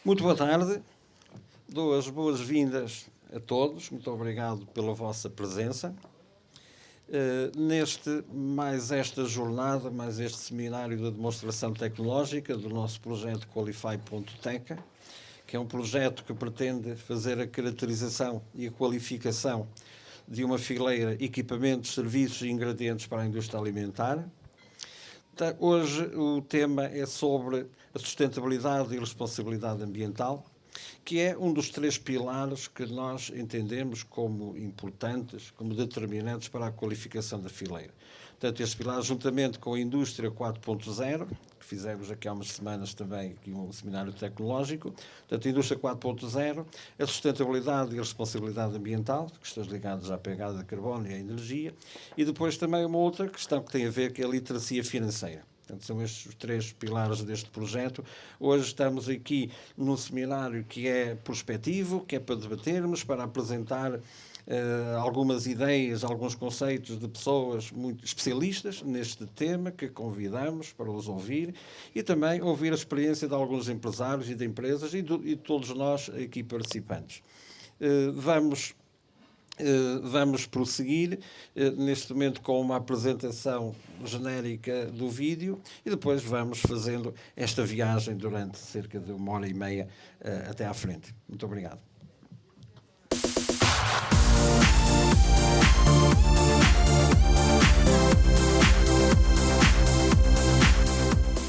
Muito boa tarde, dou as boas-vindas a todos, muito obrigado pela vossa presença. Esta jornada, mais este seminário de demonstração tecnológica do nosso projeto Qualify.Teca, que é um projeto que pretende fazer a caracterização e a qualificação de uma fileira de equipamentos, serviços e ingredientes para a indústria alimentar. Hoje o tema é sobre a sustentabilidade e responsabilidade ambiental, que é um dos 3 pilares que nós entendemos como importantes, como determinantes para a qualificação da fileira. Portanto, este pilar, juntamente com a Indústria 4.0, que fizemos aqui há umas semanas também aqui um seminário tecnológico, portanto, a Indústria 4.0, a sustentabilidade e a responsabilidade ambiental, questões ligadas à pegada de carbono e à energia, e depois também uma outra questão que tem a ver com a literacia financeira. Portanto, são estes os 3 pilares deste projeto. Hoje estamos aqui num seminário que é prospectivo, que é para debatermos, para apresentar algumas ideias, alguns conceitos de pessoas muito especialistas neste tema, que convidamos para os ouvir, e também ouvir a experiência de alguns empresários e de empresas e de todos nós aqui participantes. Vamos prosseguir neste momento com uma apresentação genérica do vídeo e depois vamos fazendo esta viagem durante cerca de 1h30 até à frente. Muito obrigado.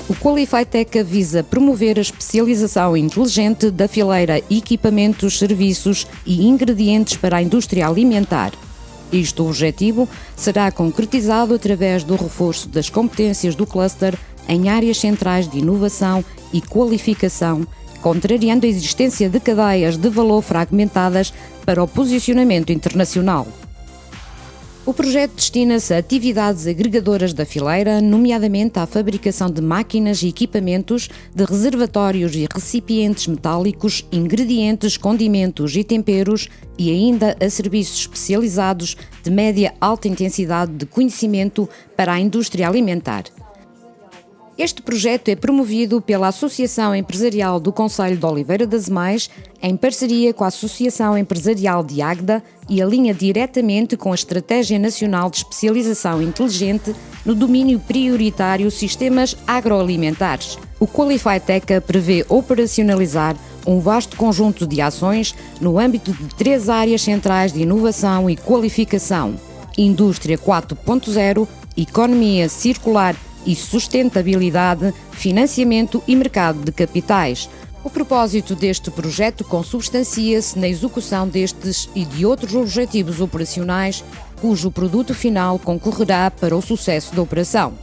O Qualify.Teca visa promover a especialização inteligente da fileira equipamentos, serviços e ingredientes para a indústria alimentar. Este objetivo será concretizado através do reforço das competências do cluster em áreas centrais de inovação e qualificação, contrariando a existência de cadeias de valor fragmentadas para o posicionamento internacional. O projeto destina-se a atividades agregadoras da fileira, nomeadamente à fabricação de máquinas e equipamentos, de reservatórios e recipientes metálicos, ingredientes, condimentos e temperos e ainda a serviços especializados de média alta intensidade de conhecimento para a indústria alimentar. Este projeto é promovido pela Associação Empresarial do Concelho de Oliveira das Mães, em parceria com a Associação Empresarial de Águeda e alinha diretamente com a Estratégia Nacional de Especialização Inteligente no domínio prioritário Sistemas Agroalimentares. O Qualify.Teca prevê operacionalizar um vasto conjunto de ações no âmbito de 3 áreas centrais de inovação e qualificação: Indústria 4.0, Economia Circular e sustentabilidade, financiamento e mercado de capitais. O propósito deste projeto consubstancia-se na execução destes e de outros objetivos operacionais, cujo produto final concorrerá para o sucesso da operação.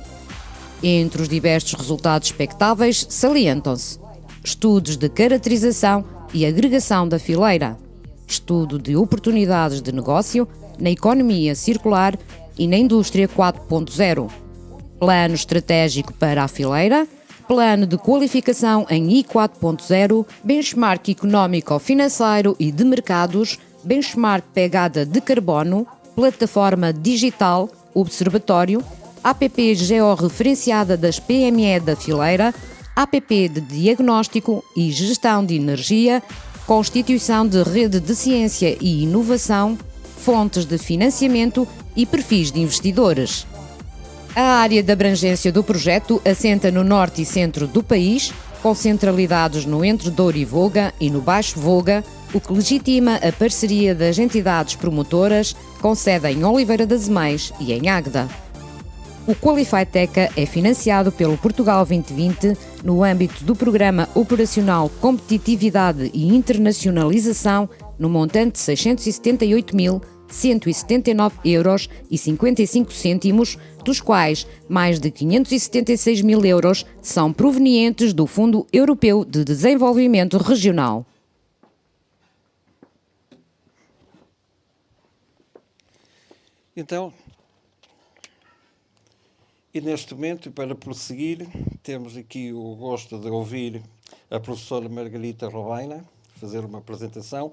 Entre os diversos resultados expectáveis, salientam-se: estudos de caracterização e agregação da fileira, estudo de oportunidades de negócio na economia circular e na indústria 4.0, plano estratégico para a fileira, plano de qualificação em I4.0, benchmark económico-financeiro e de mercados, benchmark pegada de carbono, plataforma digital, observatório, APP georreferenciada das PME da fileira, APP de diagnóstico e gestão de energia, constituição de rede de ciência e inovação, fontes de financiamento e perfis de investidores. A área de abrangência do projeto assenta no norte e centro do país, com centralidades no Entre Douro e Voga e no Baixo Voga, o que legitima a parceria das entidades promotoras, com sede em Oliveira das Mães e em Águeda. O Qualify.Teca é financiado pelo Portugal 2020 no âmbito do Programa Operacional Competitividade e Internacionalização, no montante de 678.179,55 €, dos quais mais de 576.000 € são provenientes do Fundo Europeu de Desenvolvimento Regional. Então, e neste momento, para prosseguir, temos aqui o gosto de ouvir a professora Margarita Robaina fazer uma apresentação.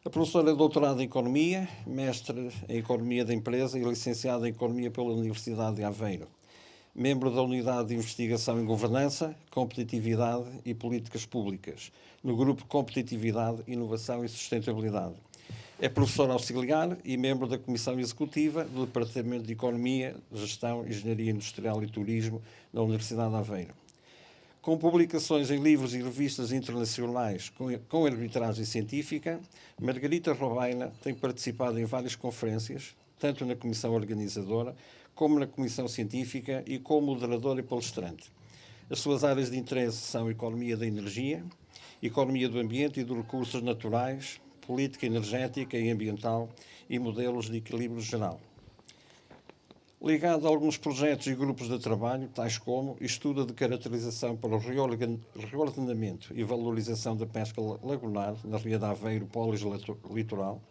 A professora é doutorada em Economia, mestre em Economia da Empresa e licenciada em Economia pela Universidade de Aveiro. membro da Unidade de Investigação em Governança, Competitividade e Políticas Públicas, no Grupo Competitividade, Inovação e Sustentabilidade. É professor auxiliar e membro da Comissão Executiva do Departamento de Economia, Gestão, Engenharia Industrial e Turismo da Universidade de Aveiro. Com publicações em livros e revistas internacionais com arbitragem científica, Margarita Robaina tem participado em várias conferências, tanto na comissão organizadora como na comissão científica e como moderadora e palestrante. As suas áreas de interesse são economia da energia, economia do ambiente e dos recursos naturais, política energética e ambiental e modelos de equilíbrio geral. Ligado a alguns projetos e grupos de trabalho, tais como estudo de caracterização para o reordenamento e valorização da pesca lagunar na Ria de Aveiro, Polis Litoral,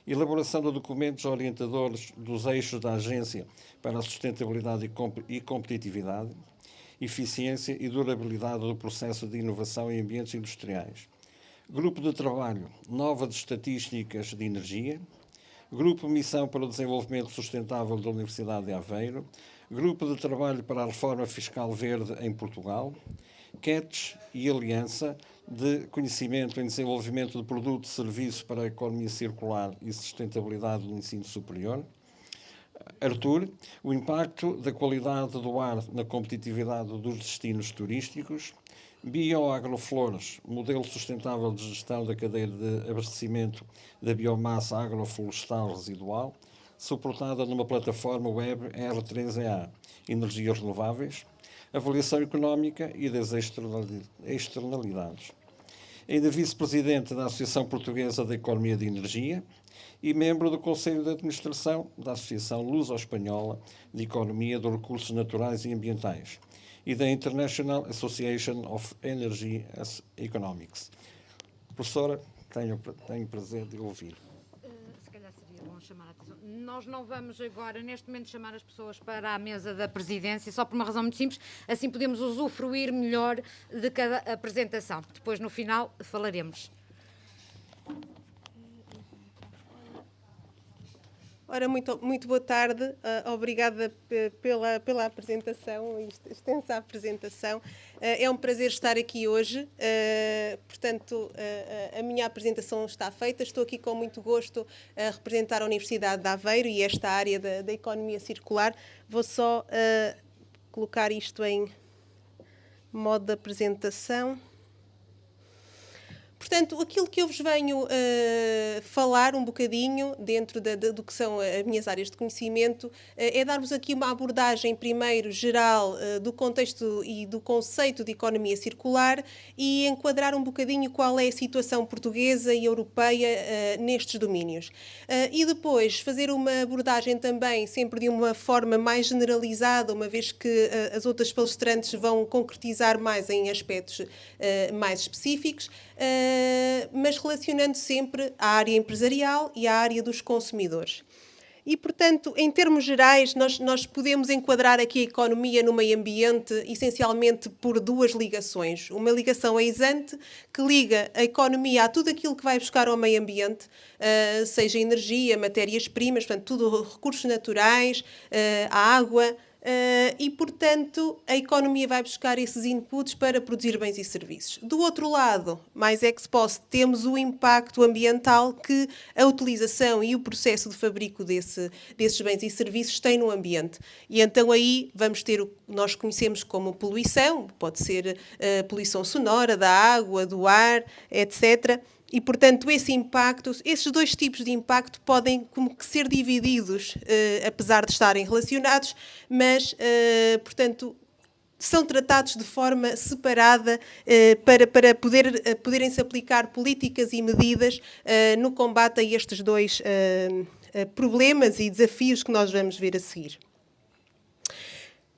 elaboração de documentos orientadores dos eixos da Agência para a Sustentabilidade e Competitividade, eficiência e durabilidade do processo de inovação em ambientes industriais. Grupo de trabalho Nova de Estatísticas de Energia, Grupo Missão para o Desenvolvimento Sustentável da Universidade de Aveiro, Grupo de Trabalho para a Reforma Fiscal Verde em Portugal, CATS e Aliança de Conhecimento em Desenvolvimento de Produtos e Serviços para a Economia Circular e Sustentabilidade do Ensino Superior, Artur, o impacto da qualidade do ar na competitividade dos destinos turísticos, Bioagroflores, modelo sustentável de gestão da cadeia de abastecimento da biomassa agroflorestal residual, suportada numa plataforma web R3EA, energias renováveis, avaliação económica e das externalidades. Ainda vice-presidente da Associação Portuguesa da Economia de Energia e membro do Conselho de Administração da Associação Luso-Espanhola de Economia dos Recursos Naturais e Ambientais e da International Association of Energy Economics. Professora, tenho o prazer de ouvir. Se calhar seria bom chamar a atenção. Nós não vamos agora, neste momento, chamar as pessoas para a mesa da presidência, só por uma razão muito simples, assim podemos usufruir melhor de cada apresentação. Depois, no final, falaremos. Ora, muito boa tarde, obrigada pela apresentação, extensa apresentação. É um prazer estar aqui hoje, portanto, a minha apresentação está feita. Estou aqui com muito gosto a representar a Universidade de Aveiro e esta área da economia circular. Vou só colocar isto em modo de apresentação. Portanto, aquilo que eu vos venho falar um bocadinho dentro do que são as minhas áreas de conhecimento é dar-vos aqui uma abordagem primeiro geral do contexto e do conceito de economia circular e enquadrar um bocadinho qual é a situação portuguesa e europeia nestes domínios. E depois fazer uma abordagem também sempre de uma forma mais generalizada, uma vez que as outras palestrantes vão concretizar mais em aspectos mais específicos, mas relacionando sempre a área empresarial e a área dos consumidores. E, portanto, em termos gerais, nós podemos enquadrar aqui a economia no meio ambiente essencialmente por duas ligações. Uma ligação ex-ante, que liga a economia a tudo aquilo que vai buscar ao meio ambiente, seja energia, matérias-primas, portanto, tudo recursos naturais, a água, e, portanto, a economia vai buscar esses inputs para produzir bens e serviços. Do outro lado, mais ex post, temos o impacto ambiental que a utilização e o processo de fabrico desses bens e serviços tem no ambiente. E então aí vamos ter o que nós conhecemos como poluição, pode ser poluição sonora da água, do ar, etc., e, portanto, esses dois tipos de impacto podem como que ser divididos, apesar de estarem relacionados, mas, portanto, são tratados de forma separada para poderem-se aplicar políticas e medidas no combate a estes dois problemas e desafios que nós vamos ver a seguir.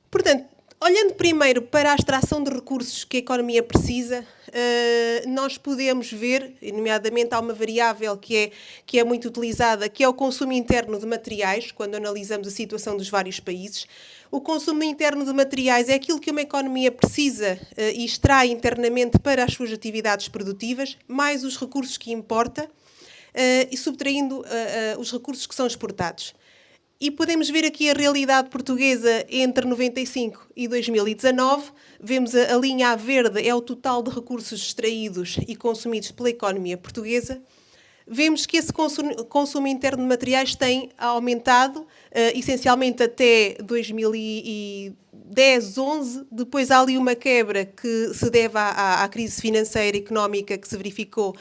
Portanto, olhando primeiro para a extração de recursos que a economia precisa, nós podemos ver, nomeadamente há uma variável que é muito utilizada, que é o consumo interno de materiais, quando analisamos a situação dos vários países. O consumo interno de materiais é aquilo que uma economia precisa e extrai internamente para as suas atividades produtivas, mais os recursos que importa e subtraindo os recursos que são exportados. E podemos ver aqui a realidade portuguesa entre 95 e 2019. Vemos a linha verde, é o total de recursos extraídos e consumidos pela economia portuguesa. Vemos que esse consumo interno de materiais tem aumentado, essencialmente até 2010, 11. Depois há ali uma quebra que se deve à crise financeira e económica que se verificou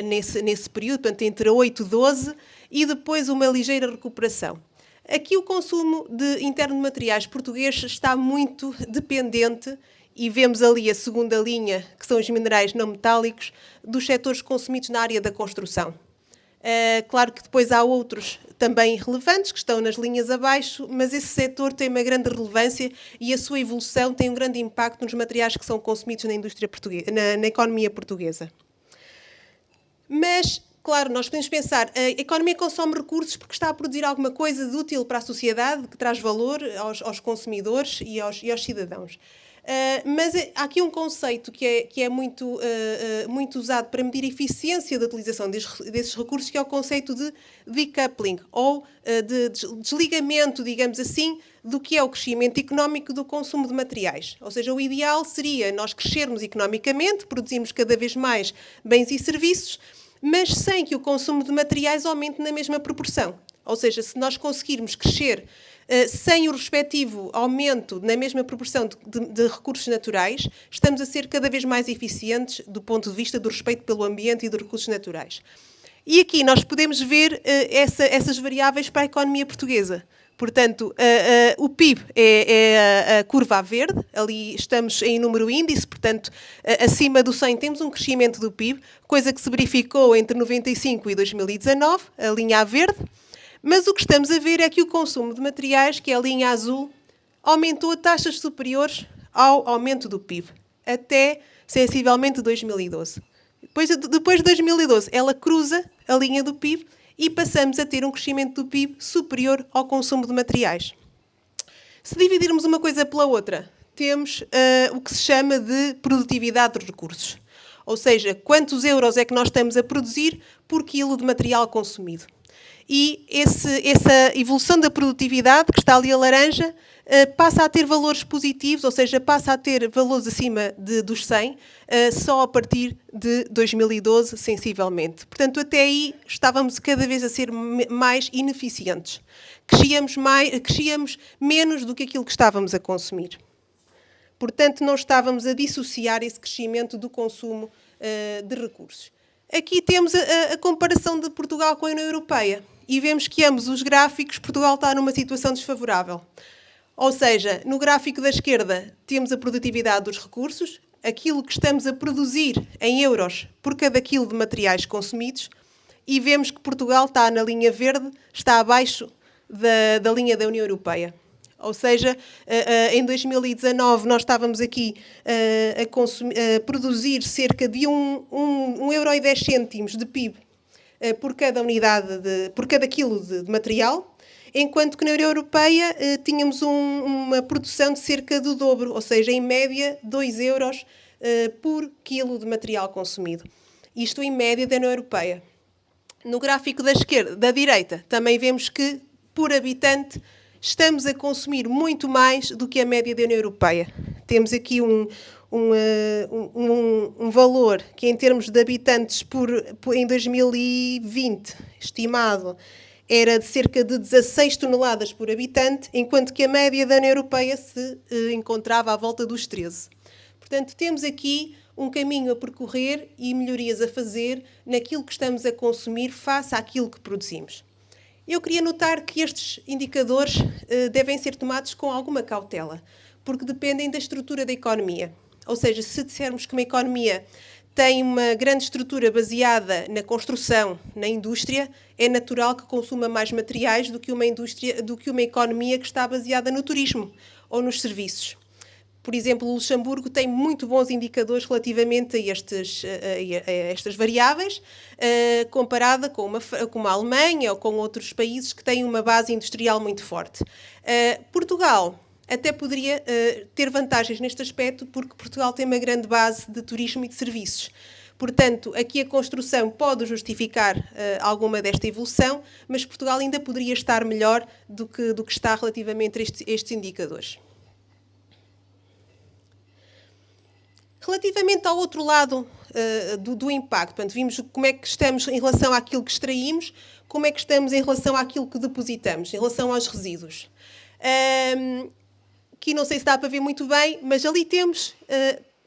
nesse período, portanto, entre 8 e 12, e depois uma ligeira recuperação. Aqui o consumo interno de materiais português está muito dependente, e vemos ali a segunda linha, que são os minerais não metálicos, dos setores consumidos na área da construção. Claro que depois há outros também relevantes, que estão nas linhas abaixo, mas esse setor tem uma grande relevância e a sua evolução tem um grande impacto nos materiais que são consumidos na indústria portuguesa, na economia portuguesa. Mas, claro, nós podemos pensar, a economia consome recursos porque está a produzir alguma coisa de útil para a sociedade, que traz valor aos consumidores e aos cidadãos. Mas há aqui um conceito que é muito usado para medir a eficiência da utilização desses recursos, que é o conceito de decoupling, ou de desligamento, digamos assim, do que é o crescimento económico do consumo de materiais. Ou seja, o ideal seria nós crescermos economicamente, produzirmos cada vez mais bens e serviços, mas sem que o consumo de materiais aumente na mesma proporção. Ou seja, se nós conseguirmos crescer sem o respectivo aumento na mesma proporção de recursos naturais, estamos a ser cada vez mais eficientes do ponto de vista do respeito pelo ambiente e dos recursos naturais. E aqui nós podemos ver essas variáveis para a economia portuguesa. Portanto, o PIB é a curva a verde, ali estamos em número índice, portanto, acima do 100 temos um crescimento do PIB, coisa que se verificou entre 95 e 2019, a linha a verde. Mas o que estamos a ver é que o consumo de materiais, que é a linha azul, aumentou a taxas superiores ao aumento do PIB, até sensivelmente 2012. Depois de 2012, ela cruza a linha do PIB e passamos a ter um crescimento do PIB superior ao consumo de materiais. Se dividirmos uma coisa pela outra, temos o que se chama de produtividade dos recursos. Ou seja, quantos euros é que nós estamos a produzir por quilo de material consumido. E essa evolução da produtividade, que está ali a laranja, passa a ter valores positivos, ou seja, passa a ter valores acima dos 100, só a partir de 2012, sensivelmente. Portanto, até aí estávamos cada vez a ser mais ineficientes. Crescíamos menos do que aquilo que estávamos a consumir. Portanto, não estávamos a dissociar esse crescimento do consumo de recursos. Aqui temos a comparação de Portugal com a União Europeia e vemos que ambos os gráficos, Portugal está numa situação desfavorável. Ou seja, no gráfico da esquerda temos a produtividade dos recursos, aquilo que estamos a produzir em euros por cada quilo de materiais consumidos, e vemos que Portugal está na linha verde, está abaixo da linha da União Europeia. Ou seja, em 2019 nós estávamos aqui a produzir cerca de 1,10 € de PIB por cada por cada quilo de material, enquanto que na União Europeia tínhamos uma produção de cerca do dobro, ou seja, em média 2 € por quilo de material consumido. Isto em média da União Europeia. No gráfico da direita, também vemos que, por habitante, estamos a consumir muito mais do que a média da União Europeia. Temos aqui um valor que, em termos de habitantes em 2020, estimado, era de cerca de 16 toneladas por habitante, enquanto que a média da União Europeia se encontrava à volta dos 13. Portanto, temos aqui um caminho a percorrer e melhorias a fazer naquilo que estamos a consumir face àquilo que produzimos. Eu queria notar que estes indicadores devem ser tomados com alguma cautela, porque dependem da estrutura da economia. Ou seja, se dissermos que uma economia tem uma grande estrutura baseada na construção, na indústria, é natural que consuma mais materiais do que uma economia que está baseada no turismo ou nos serviços. Por exemplo, o Luxemburgo tem muito bons indicadores relativamente a estas variáveis, comparada com a Alemanha ou com outros países que têm uma base industrial muito forte. Portugal até poderia ter vantagens neste aspecto, porque Portugal tem uma grande base de turismo e de serviços. Portanto, aqui a construção pode justificar alguma desta evolução, mas Portugal ainda poderia estar melhor do que está relativamente a estes indicadores. Relativamente ao outro lado do impacto, portanto, vimos como é que estamos em relação àquilo que extraímos, como é que estamos em relação àquilo que depositamos, em relação aos resíduos. Aqui não sei se dá para ver muito bem, mas ali temos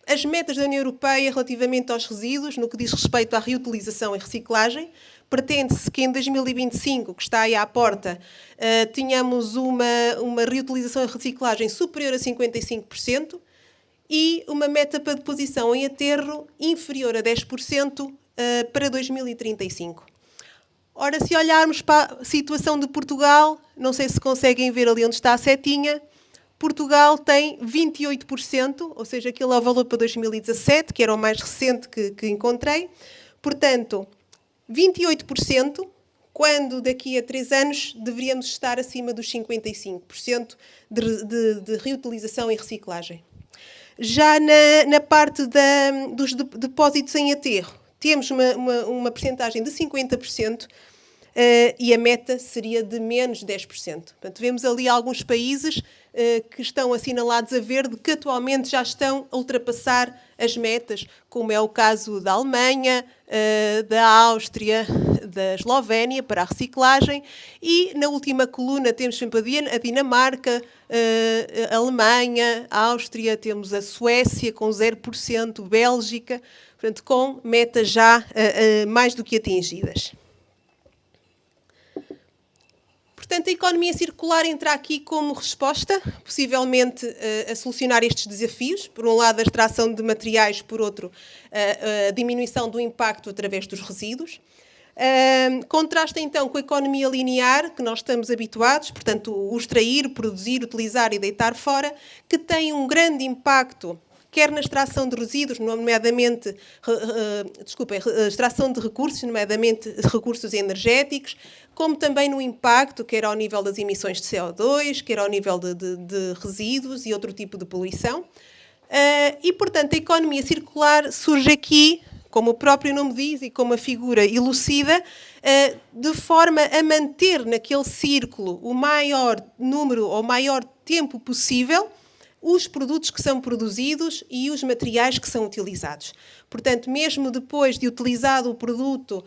as metas da União Europeia relativamente aos resíduos, no que diz respeito à reutilização e reciclagem. Pretende-se que em 2025, que está aí à porta, tenhamos uma reutilização e reciclagem superior a 55%, e uma meta para deposição em aterro inferior a 10% para 2035. Ora, se olharmos para a situação de Portugal, não sei se conseguem ver ali onde está a setinha, Portugal tem 28%, ou seja, aquele é o valor para 2017, que era o mais recente que encontrei. Portanto, 28%, quando daqui a 3 anos deveríamos estar acima dos 55% de reutilização e reciclagem. Já na parte dos depósitos em aterro, temos uma percentagem de 50% e a meta seria de menos 10%. Portanto, vemos ali alguns países que estão assinalados a verde, que atualmente já estão a ultrapassar as metas, como é o caso da Alemanha, da Áustria, da Eslovénia, para a reciclagem, e na última coluna temos sempre a Dinamarca, a Alemanha, a Áustria, temos a Suécia com 0%, Bélgica, portanto, com metas já mais do que atingidas. Portanto, a economia circular entra aqui como resposta, possivelmente a solucionar estes desafios. Por um lado, a extração de materiais, por outro, a diminuição do impacto através dos resíduos. Contrasta, então, com a economia linear, que nós estamos habituados, portanto, o extrair, produzir, utilizar e deitar fora, que tem um grande impacto, quer na extração de resíduos, nomeadamente, extração de recursos, nomeadamente recursos energéticos, como também no impacto, quer ao nível das emissões de CO2, quer ao nível de resíduos e outro tipo de poluição. E, portanto, a economia circular surge aqui, como o próprio nome diz e como a figura elucida, de forma a manter naquele círculo o maior número ou maior tempo possível os produtos que são produzidos e os materiais que são utilizados. Portanto, mesmo depois de utilizado o produto,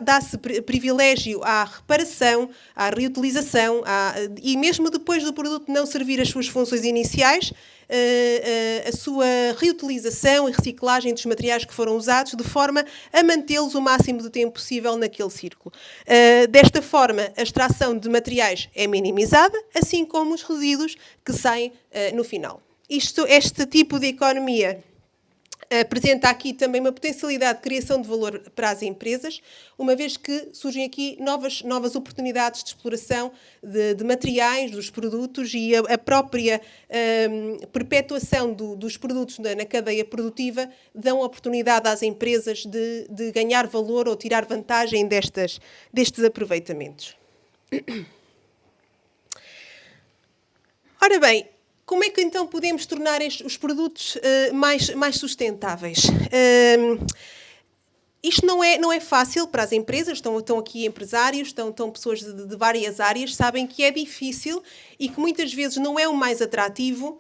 dá-se privilégio à reparação, à reutilização, e mesmo depois do produto não servir as suas funções iniciais, a sua reutilização e reciclagem dos materiais que foram usados, de forma a mantê-los o máximo de tempo possível naquele círculo. Desta forma, a extração de materiais é minimizada, assim como os resíduos que saem no final. Este tipo de economia apresenta aqui também uma potencialidade de criação de valor para as empresas, uma vez que surgem aqui novas oportunidades de exploração de materiais, dos produtos, e a própria perpetuação dos produtos na cadeia produtiva dão oportunidade às empresas de ganhar valor ou tirar vantagem destes aproveitamentos. Ora bem, como é que então podemos tornar os produtos mais sustentáveis? Isto não é fácil para as empresas, estão aqui empresários, estão pessoas de várias áreas, sabem que é difícil e que muitas vezes não é o mais atrativo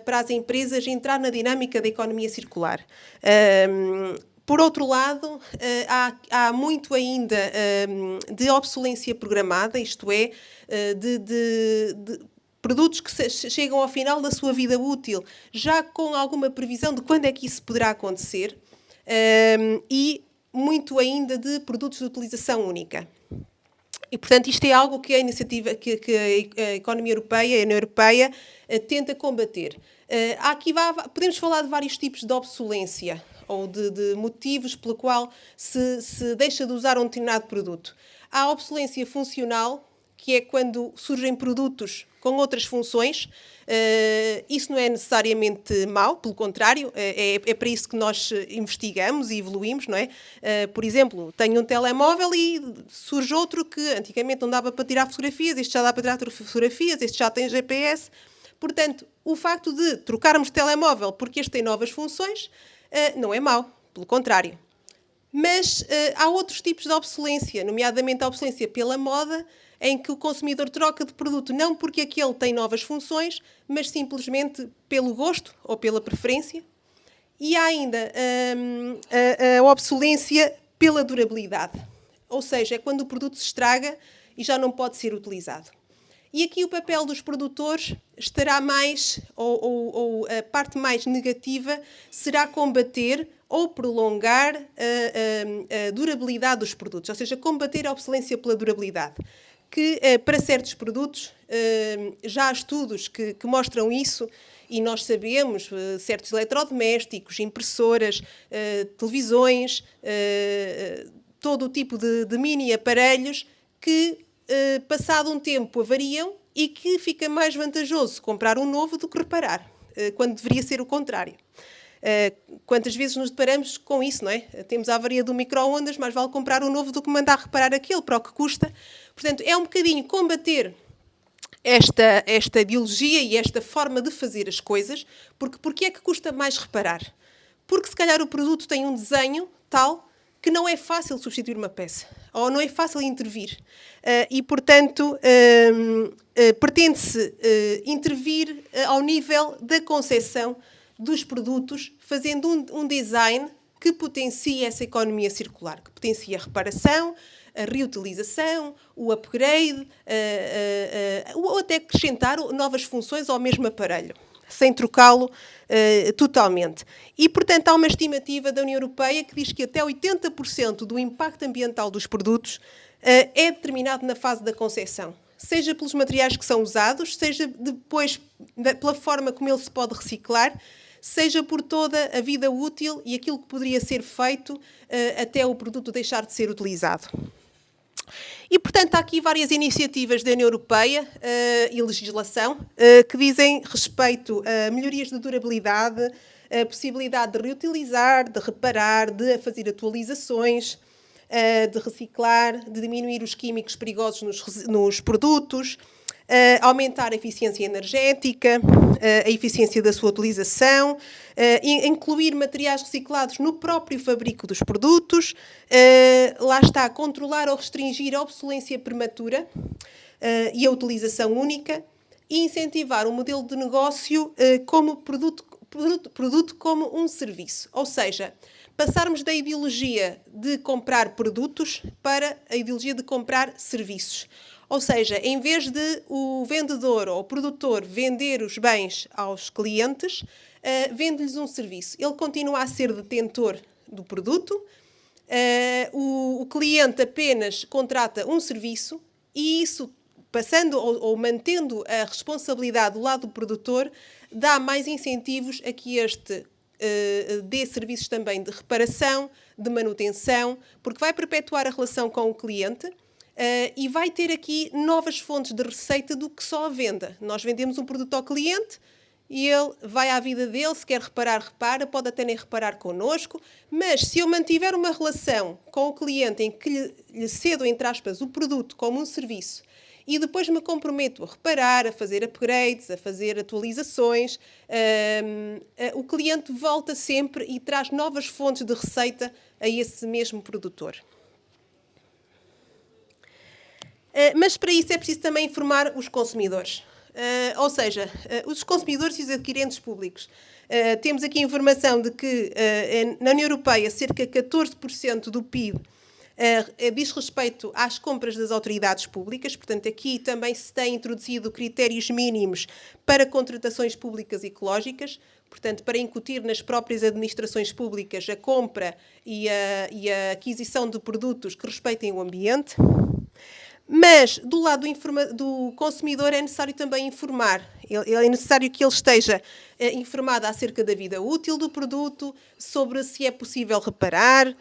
para as empresas entrar na dinâmica da economia circular. Por outro lado, há muito ainda de obsolescência programada, isto é, de produtos que chegam ao final da sua vida útil, já com alguma previsão de quando é que isso poderá acontecer, e muito ainda de produtos de utilização única. E, portanto, isto é algo que a iniciativa, que a economia europeia, a União Europeia, tenta combater. Podemos falar de vários tipos de obsolescência, ou de motivos pelo qual se deixa de usar um determinado produto. Há a obsolescência funcional, que é quando surgem produtos com outras funções. Isso não é necessariamente mau, pelo contrário, é para isso que nós investigamos e evoluímos, não é? Por exemplo, tenho um telemóvel e surge outro que antigamente não dava para tirar fotografias, este já dá para tirar fotografias, este já tem GPS. Portanto, o facto de trocarmos de telemóvel porque este tem novas funções não é mau, pelo contrário. Mas há outros tipos de obsolescência, nomeadamente a obsolescência pela moda, em que o consumidor troca de produto não porque aquele tem novas funções, mas simplesmente pelo gosto ou pela preferência. E há ainda a obsolescência pela durabilidade, ou seja, é quando o produto se estraga e já não pode ser utilizado. E aqui o papel dos produtores estará mais, ou a parte mais negativa, será combater ou prolongar a durabilidade dos produtos, ou seja, combater a obsolescência pela durabilidade, que para certos produtos já há estudos que mostram isso, e nós sabemos, certos eletrodomésticos, impressoras, televisões, todo o tipo de mini aparelhos que, passado um tempo, avariam e que fica mais vantajoso comprar um novo do que reparar, quando deveria ser o contrário. Quantas vezes nos deparamos com isso, não é? Temos a avaria do micro-ondas, mais vale comprar um novo do que mandar reparar aquele, para o que custa. Portanto, é um bocadinho combater esta ideologia e esta forma de fazer as coisas, porque é que custa mais reparar? Porque se calhar o produto tem um desenho tal que não é fácil substituir uma peça, ou não é fácil intervir. E, portanto, pretende-se intervir ao nível da concepção dos produtos, fazendo um design que potencie essa economia circular, que potencie a reparação, a reutilização, o upgrade, ou até acrescentar novas funções ao mesmo aparelho, sem trocá-lo totalmente. E, portanto, há uma estimativa da União Europeia que diz que até 80% do impacto ambiental dos produtos é determinado na fase da concepção, seja pelos materiais que são usados, seja depois pela forma como ele se pode reciclar, seja por toda a vida útil e aquilo que poderia ser feito até o produto deixar de ser utilizado. E, portanto, há aqui várias iniciativas da União Europeia e legislação que dizem respeito a melhorias de durabilidade, a possibilidade de reutilizar, de reparar, de fazer atualizações, de reciclar, de diminuir os químicos perigosos nos produtos, aumentar a eficiência energética, a eficiência da sua utilização, incluir materiais reciclados no próprio fabrico dos produtos, lá está, controlar ou restringir a obsolescência prematura e a utilização única, e incentivar um modelo de negócio como produto como um serviço, ou seja, passarmos da ideologia de comprar produtos para a ideologia de comprar serviços. Ou seja, em vez de o vendedor ou o produtor vender os bens aos clientes, vende-lhes um serviço. Ele continua a ser detentor do produto, o cliente apenas contrata um serviço e isso, passando ou mantendo a responsabilidade do lado do produtor, dá mais incentivos a que este dê serviços também de reparação, de manutenção, porque vai perpetuar a relação com o cliente. E vai ter aqui novas fontes de receita do que só a venda. Nós vendemos um produto ao cliente e ele vai à vida dele, se quer reparar, repara, pode até nem reparar connosco, mas se eu mantiver uma relação com o cliente em que lhe cedo, entre aspas, o produto como um serviço e depois me comprometo a reparar, a fazer upgrades, a fazer atualizações, o cliente volta sempre e traz novas fontes de receita a esse mesmo produtor. Mas para isso é preciso também informar os consumidores, ou seja, os consumidores e os adquirentes públicos. Temos aqui informação de que na União Europeia cerca de 14% do PIB diz respeito às compras das autoridades públicas, portanto aqui também se têm introduzido critérios mínimos para contratações públicas ecológicas, portanto para incutir nas próprias administrações públicas a compra e a aquisição de produtos que respeitem o ambiente. Mas, do lado do consumidor, é necessário também informar. É necessário que ele esteja informado acerca da vida útil do produto, sobre se é possível reparar,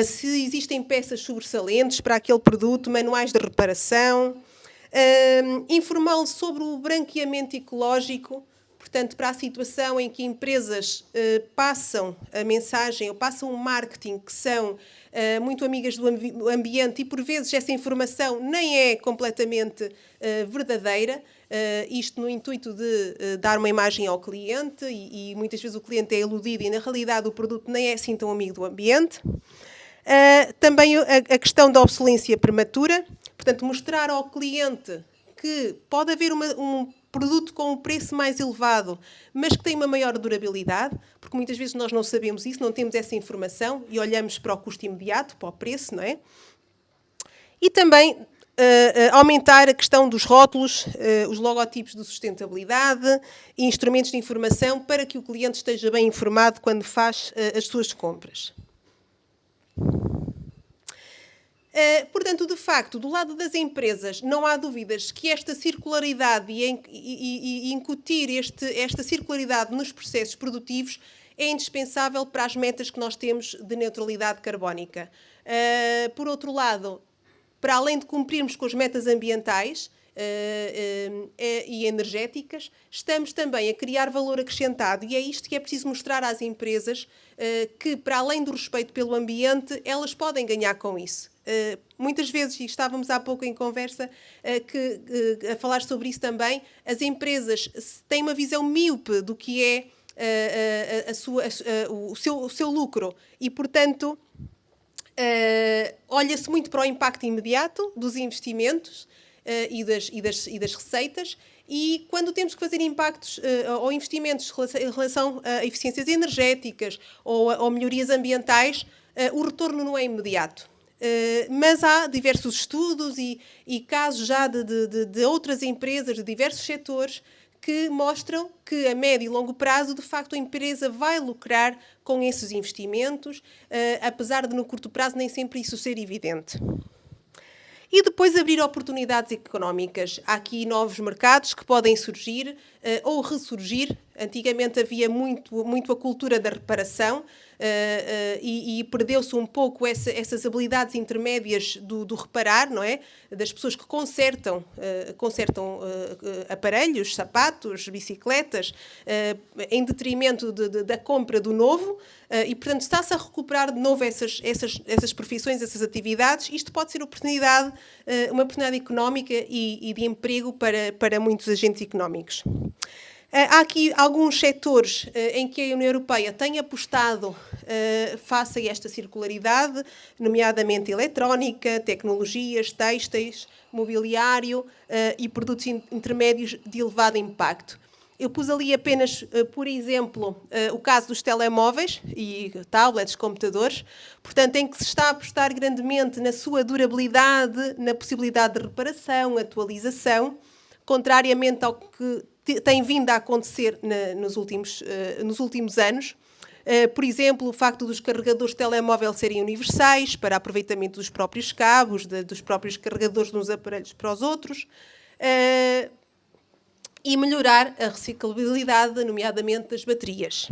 se existem peças sobressalentes para aquele produto, manuais de reparação, informá-lo sobre o branqueamento ecológico, portanto, para a situação em que empresas passam a mensagem ou passam o marketing que são muito amigas do ambiente e, por vezes, essa informação nem é completamente verdadeira, isto no intuito de dar uma imagem ao cliente e muitas vezes o cliente é iludido e, na realidade, o produto nem é assim tão amigo do ambiente. Também a questão da obsolescência prematura, portanto, mostrar ao cliente que pode haver um produto com um preço mais elevado, mas que tem uma maior durabilidade, porque muitas vezes nós não sabemos isso, não temos essa informação e olhamos para o custo imediato, para o preço, não é? E também aumentar a questão dos rótulos, os logotipos de sustentabilidade e instrumentos de informação para que o cliente esteja bem informado quando faz as suas compras. Portanto, de facto, do lado das empresas, não há dúvidas que esta circularidade e incutir esta circularidade nos processos produtivos é indispensável para as metas que nós temos de neutralidade carbónica. Por outro lado, para além de cumprirmos com as metas ambientais e energéticas, estamos também a criar valor acrescentado e é isto que é preciso mostrar às empresas, que para além do respeito pelo ambiente, elas podem ganhar com isso. Muitas vezes, e estávamos há pouco em conversa a falar sobre isso também, as empresas têm uma visão míope do que é o seu lucro e, portanto, olha-se muito para o impacto imediato dos investimentos e das receitas, e quando temos que fazer impactos ou investimentos em relação a eficiências energéticas ou melhorias ambientais, o retorno não é imediato. Mas há diversos estudos e casos já de outras empresas, de diversos setores, que mostram que a médio e longo prazo, de facto, a empresa vai lucrar com esses investimentos, apesar de no curto prazo nem sempre isso ser evidente. E depois abrir oportunidades económicas. Há aqui novos mercados que podem surgir ou ressurgir. Antigamente havia muito a cultura da reparação e perdeu-se um pouco essas habilidades intermédias do reparar, não é? Das pessoas que consertam aparelhos, sapatos, bicicletas, em detrimento da compra do novo. E, portanto, está-se a recuperar de novo essas profissões, essas atividades. Isto pode ser uma oportunidade económica e de emprego para muitos agentes económicos. Há aqui alguns setores em que a União Europeia tem apostado face a esta circularidade, nomeadamente eletrónica, tecnologias, têxteis, mobiliário e produtos intermédios de elevado impacto. Eu pus ali apenas, por exemplo, o caso dos telemóveis e tablets, computadores, portanto, em que se está a apostar grandemente na sua durabilidade, na possibilidade de reparação, atualização, contrariamente ao que tem vindo a acontecer nos últimos anos. Por exemplo, o facto dos carregadores de telemóvel serem universais para aproveitamento dos próprios cabos, dos próprios carregadores de uns aparelhos para os outros, e melhorar a reciclabilidade, nomeadamente das baterias.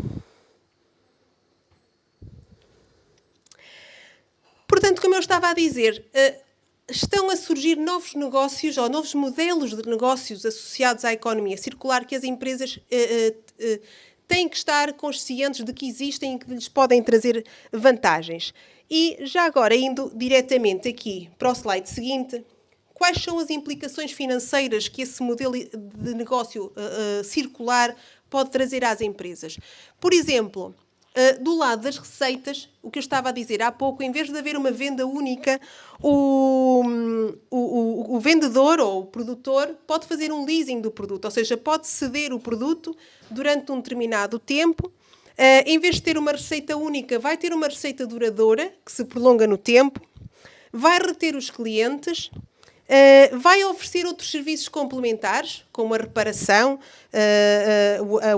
Portanto, como eu estava a dizer, estão a surgir novos negócios ou novos modelos de negócios associados à economia circular que as empresas têm que estar conscientes de que existem e que lhes podem trazer vantagens. E já agora, indo diretamente aqui para o slide seguinte, quais são as implicações financeiras que esse modelo de negócio circular pode trazer às empresas? Por exemplo, do lado das receitas, o que eu estava a dizer há pouco, em vez de haver uma venda única, o vendedor ou o produtor pode fazer um leasing do produto, ou seja, pode ceder o produto durante um determinado tempo. Em vez de ter uma receita única, vai ter uma receita duradoura, que se prolonga no tempo, vai reter os clientes, vai oferecer outros serviços complementares, como a reparação,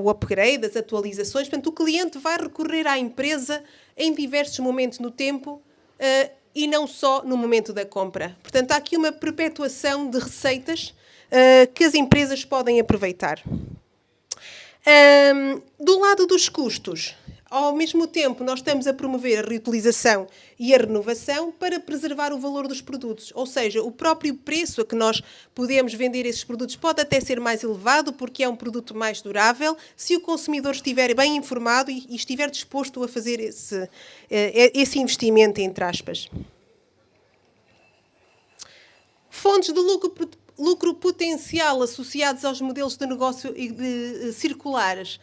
o upgrade, as atualizações. Portanto, o cliente vai recorrer à empresa em diversos momentos no tempo e não só no momento da compra. Portanto, há aqui uma perpetuação de receitas que as empresas podem aproveitar. Do lado dos custos, Ao mesmo tempo, nós estamos a promover a reutilização e a renovação para preservar o valor dos produtos. Ou seja, o próprio preço a que nós podemos vender esses produtos pode até ser mais elevado, porque é um produto mais durável, se o consumidor estiver bem informado e estiver disposto a fazer esse investimento, entre aspas. Fontes de lucro potencial associados aos modelos de negócio circulares.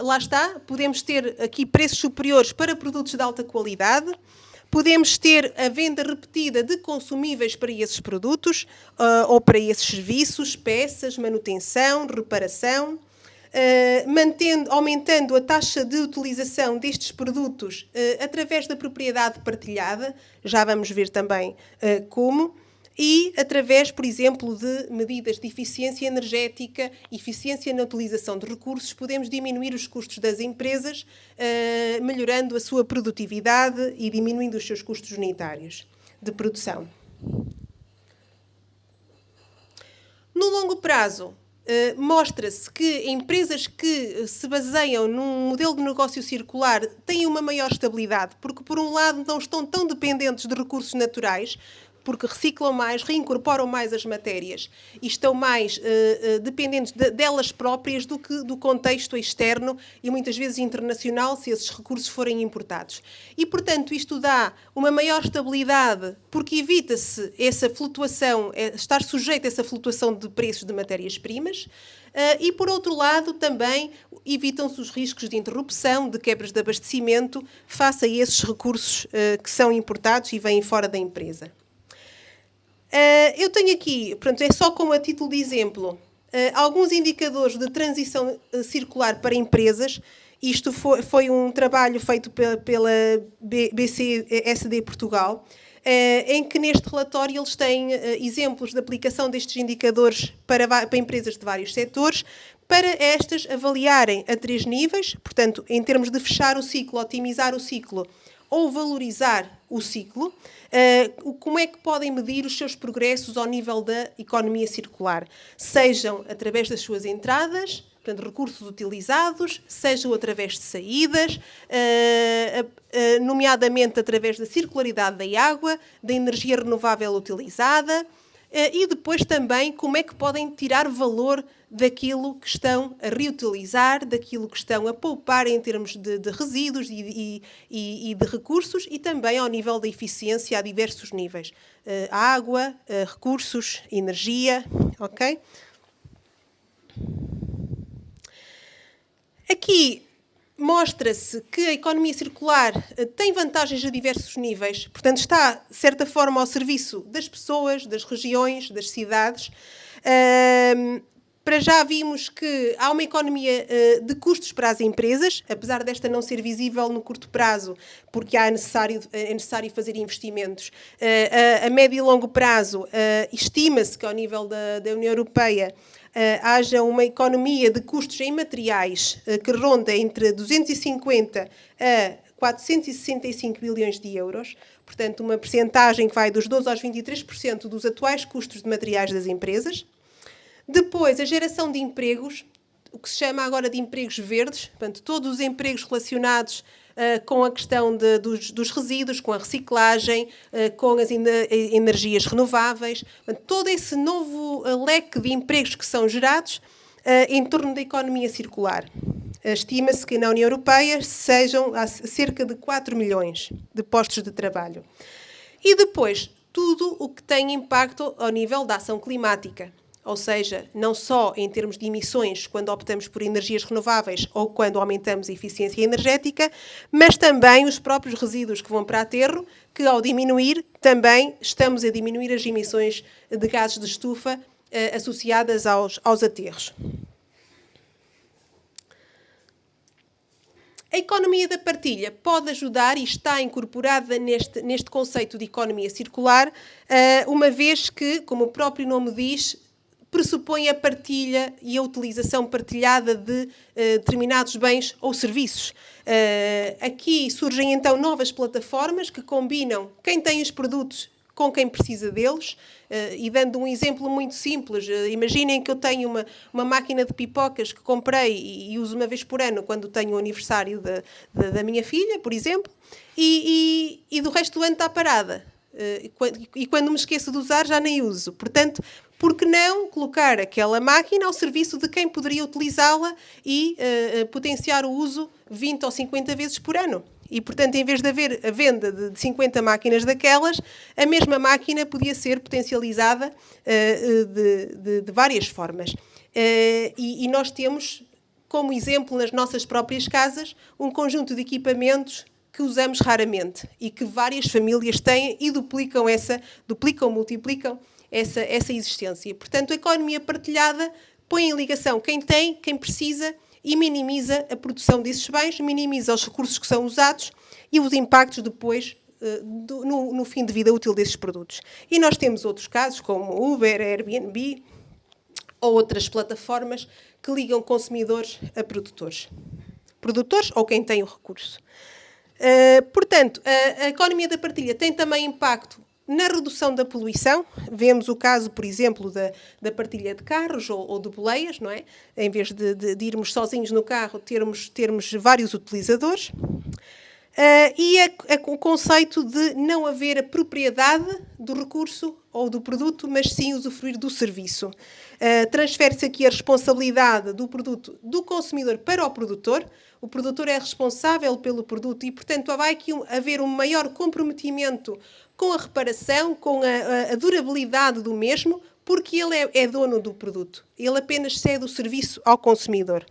Lá está, podemos ter aqui preços superiores para produtos de alta qualidade, podemos ter a venda repetida de consumíveis para esses produtos ou para esses serviços, peças, manutenção, reparação, aumentando a taxa de utilização destes produtos através da propriedade partilhada, já vamos ver também como, e através, por exemplo, de medidas de eficiência energética, eficiência na utilização de recursos, podemos diminuir os custos das empresas, melhorando a sua produtividade e diminuindo os seus custos unitários de produção. No longo prazo, mostra-se que empresas que se baseiam num modelo de negócio circular têm uma maior estabilidade, porque, por um lado, não estão tão dependentes de recursos naturais, porque reciclam mais, reincorporam mais as matérias e estão mais dependentes delas próprias do que do contexto externo e muitas vezes internacional, se esses recursos forem importados. E, portanto, isto dá uma maior estabilidade, porque evita-se essa flutuação, estar sujeito a essa flutuação de preços de matérias-primas. E, por outro lado, também evitam-se os riscos de interrupção, de quebras de abastecimento, face a esses recursos que são importados e vêm fora da empresa. Eu tenho aqui, portanto, é só como a título de exemplo, alguns indicadores de transição circular para empresas. Isto foi um trabalho feito pela BCSD Portugal, em que neste relatório eles têm exemplos de aplicação destes indicadores para empresas de vários setores, para estas avaliarem a 3 níveis, portanto, em termos de fechar o ciclo, otimizar o ciclo ou valorizar o ciclo, como é que podem medir os seus progressos ao nível da economia circular, sejam através das suas entradas, portanto, recursos utilizados, sejam através de saídas, nomeadamente através da circularidade da água, da energia renovável utilizada, e depois também como é que podem tirar valor daquilo que estão a reutilizar, daquilo que estão a poupar em termos de resíduos e de recursos, e também ao nível da eficiência a diversos níveis. Água, recursos, energia, ok? Aqui mostra-se que a economia circular tem vantagens a diversos níveis, portanto está, de certa forma, ao serviço das pessoas, das regiões, das cidades. Para já vimos que há uma economia de custos para as empresas, apesar desta não ser visível no curto prazo, porque é necessário fazer investimentos. A médio e longo prazo, estima-se que ao nível da União Europeia haja uma economia de custos em materiais que ronda entre 250 a 465 bilhões de euros, portanto uma percentagem que vai dos 12% aos 23% dos atuais custos de materiais das empresas. Depois, a geração de empregos, o que se chama agora de empregos verdes, portanto, todos os empregos relacionados com a questão dos resíduos, com a reciclagem, com as energias renováveis, portanto, todo esse novo leque de empregos que são gerados em torno da economia circular. Estima-se que na União Europeia sejam cerca de 4 milhões de postos de trabalho. E depois, tudo o que tem impacto ao nível da ação climática. Ou seja, não só em termos de emissões, quando optamos por energias renováveis ou quando aumentamos a eficiência energética, mas também os próprios resíduos que vão para aterro, que ao diminuir, também estamos a diminuir as emissões de gases de estufa associadas aos aterros. A economia da partilha pode ajudar e está incorporada neste conceito de economia circular, uma vez que, como o próprio nome diz, pressupõe a partilha e a utilização partilhada de determinados bens ou serviços. Aqui surgem então novas plataformas que combinam quem tem os produtos com quem precisa deles. E dando um exemplo muito simples, imaginem que eu tenho uma máquina de pipocas que comprei e uso uma vez por ano quando tenho o aniversário da minha filha, por exemplo, e do resto do ano está parada. E quando me esqueço de usar já nem uso. Portanto, por que não colocar aquela máquina ao serviço de quem poderia utilizá-la e potenciar o uso 20 ou 50 vezes por ano? E, portanto, em vez de haver a venda de 50 máquinas daquelas, a mesma máquina podia ser potencializada de várias formas. E nós temos, como exemplo, nas nossas próprias casas, um conjunto de equipamentos que usamos raramente e que várias famílias têm e multiplicam essa existência. Portanto, a economia partilhada põe em ligação quem tem, quem precisa e minimiza a produção desses bens, minimiza os recursos que são usados e os impactos depois no fim de vida útil desses produtos. E nós temos outros casos, como Uber, Airbnb ou outras plataformas que ligam consumidores a produtores. Produtores ou quem tem o recurso. Portanto, a economia da partilha tem também impacto na redução da poluição. Vemos o caso, por exemplo, da partilha de carros ou de boleias, não é? Em vez de irmos sozinhos no carro, termos vários utilizadores. E o conceito de não haver a propriedade do recurso ou do produto, mas sim usufruir do serviço. Transfere-se aqui a responsabilidade do produto do consumidor para o produtor. O produtor é responsável pelo produto e, portanto, vai aqui haver um maior comprometimento com a reparação, com a durabilidade do mesmo, porque ele é dono do produto. Ele apenas cede o serviço ao consumidor.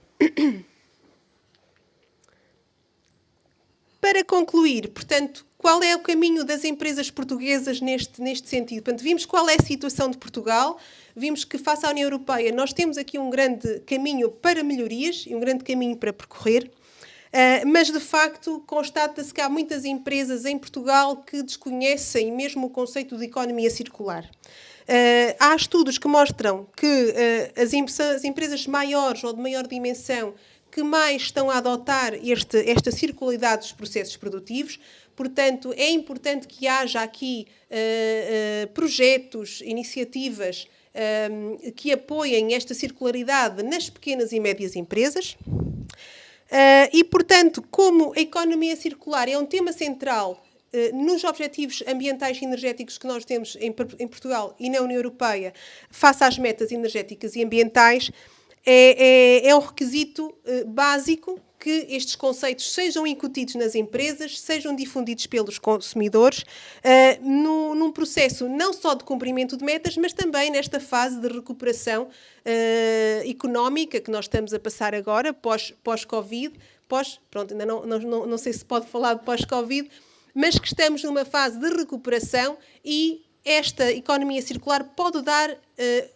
Para concluir, portanto, qual é o caminho das empresas portuguesas neste sentido? Portanto, vimos qual é a situação de Portugal, vimos que, face à União Europeia, nós temos aqui um grande caminho para melhorias e um grande caminho para percorrer, mas, de facto, constata-se que há muitas empresas em Portugal que desconhecem mesmo o conceito de economia circular. Há estudos que mostram que as empresas maiores ou de maior dimensão que mais estão a adotar esta circularidade dos processos produtivos. Portanto, é importante que haja aqui projetos, iniciativas que apoiem esta circularidade nas pequenas e médias empresas. E, portanto, como a economia circular é um tema central nos objetivos ambientais e energéticos que nós temos em Portugal e na União Europeia, face às metas energéticas e ambientais, é um requisito básico que estes conceitos sejam incutidos nas empresas, sejam difundidos pelos consumidores, num processo não só de cumprimento de metas, mas também nesta fase de recuperação económica que nós estamos a passar agora, pós-Covid, pronto, ainda não sei se pode falar de pós-Covid, mas que estamos numa fase de recuperação e esta economia circular pode dar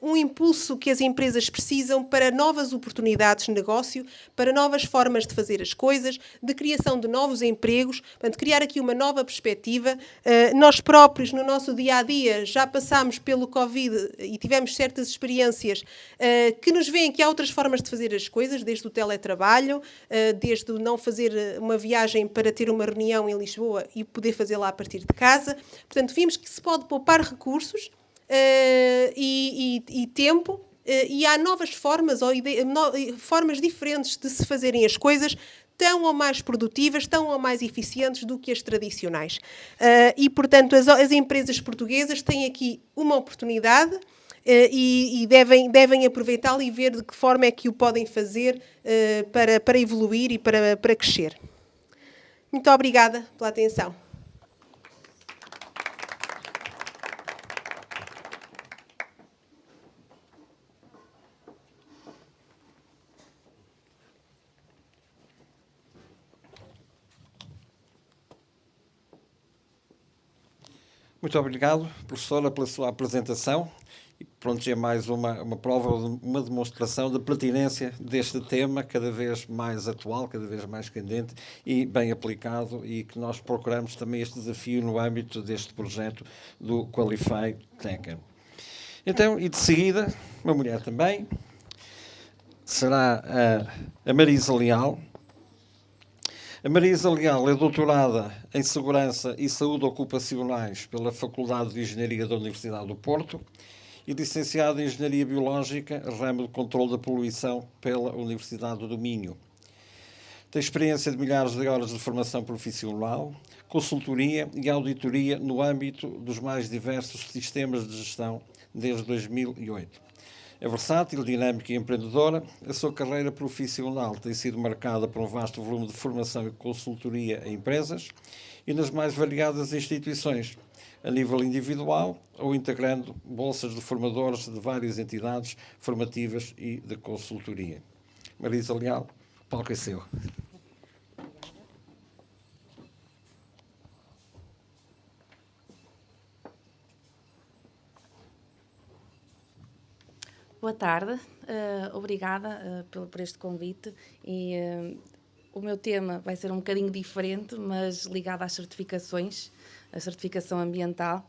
um impulso que as empresas precisam para novas oportunidades de negócio, para novas formas de fazer as coisas, de criação de novos empregos, portanto, criar aqui uma nova perspectiva. Nós próprios, no nosso dia-a-dia, já passámos pelo Covid e tivemos certas experiências que nos veem que há outras formas de fazer as coisas, desde o teletrabalho, desde o não fazer uma viagem para ter uma reunião em Lisboa e poder fazê-la a partir de casa. Portanto, vimos que se pode poupar recursos e tempo, e há novas formas formas diferentes de se fazerem as coisas, tão ou mais produtivas, tão ou mais eficientes do que as tradicionais. E, portanto, as empresas portuguesas têm aqui uma oportunidade e devem aproveitá-la e ver de que forma é que o podem fazer para evoluir e para crescer. Muito obrigada pela atenção. Muito obrigado, professora, pela sua apresentação. E pronto, é mais uma prova, uma demonstração da pertinência deste tema, cada vez mais atual, cada vez mais candente e bem aplicado, e que nós procuramos também este desafio no âmbito deste projeto do Qualify TECA. Então, e de seguida, uma mulher também, será a Marisa Leal. A Marisa Leal é doutorada em Segurança e Saúde Ocupacionais pela Faculdade de Engenharia da Universidade do Porto e licenciada em Engenharia Biológica, ramo de Controlo da Poluição, pela Universidade do Minho. Tem experiência de milhares de horas de formação profissional, consultoria e auditoria no âmbito dos mais diversos sistemas de gestão desde 2008. É versátil, dinâmica e empreendedora. A sua carreira profissional tem sido marcada por um vasto volume de formação e consultoria em empresas e nas mais variadas instituições, a nível individual ou integrando bolsas de formadores de várias entidades formativas e de consultoria. Marisa Leal, o palco é seu. Boa tarde, obrigada por este convite e o meu tema vai ser um bocadinho diferente, mas ligado às certificações, a certificação ambiental.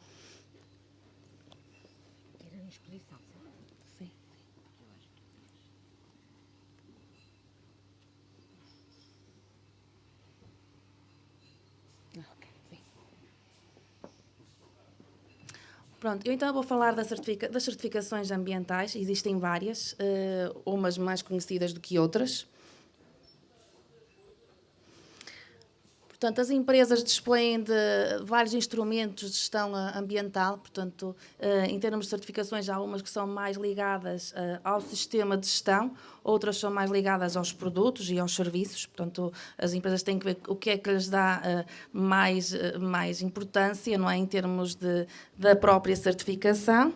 Sim. Pronto, eu então vou falar das certificações ambientais. Existem várias, umas mais conhecidas do que outras. Portanto, as empresas dispõem de vários instrumentos de gestão ambiental. Portanto, em termos de certificações, há umas que são mais ligadas ao sistema de gestão, outras são mais ligadas aos produtos e aos serviços. Portanto, as empresas têm que ver o que é que lhes dá mais importância, não é, em termos da própria certificação.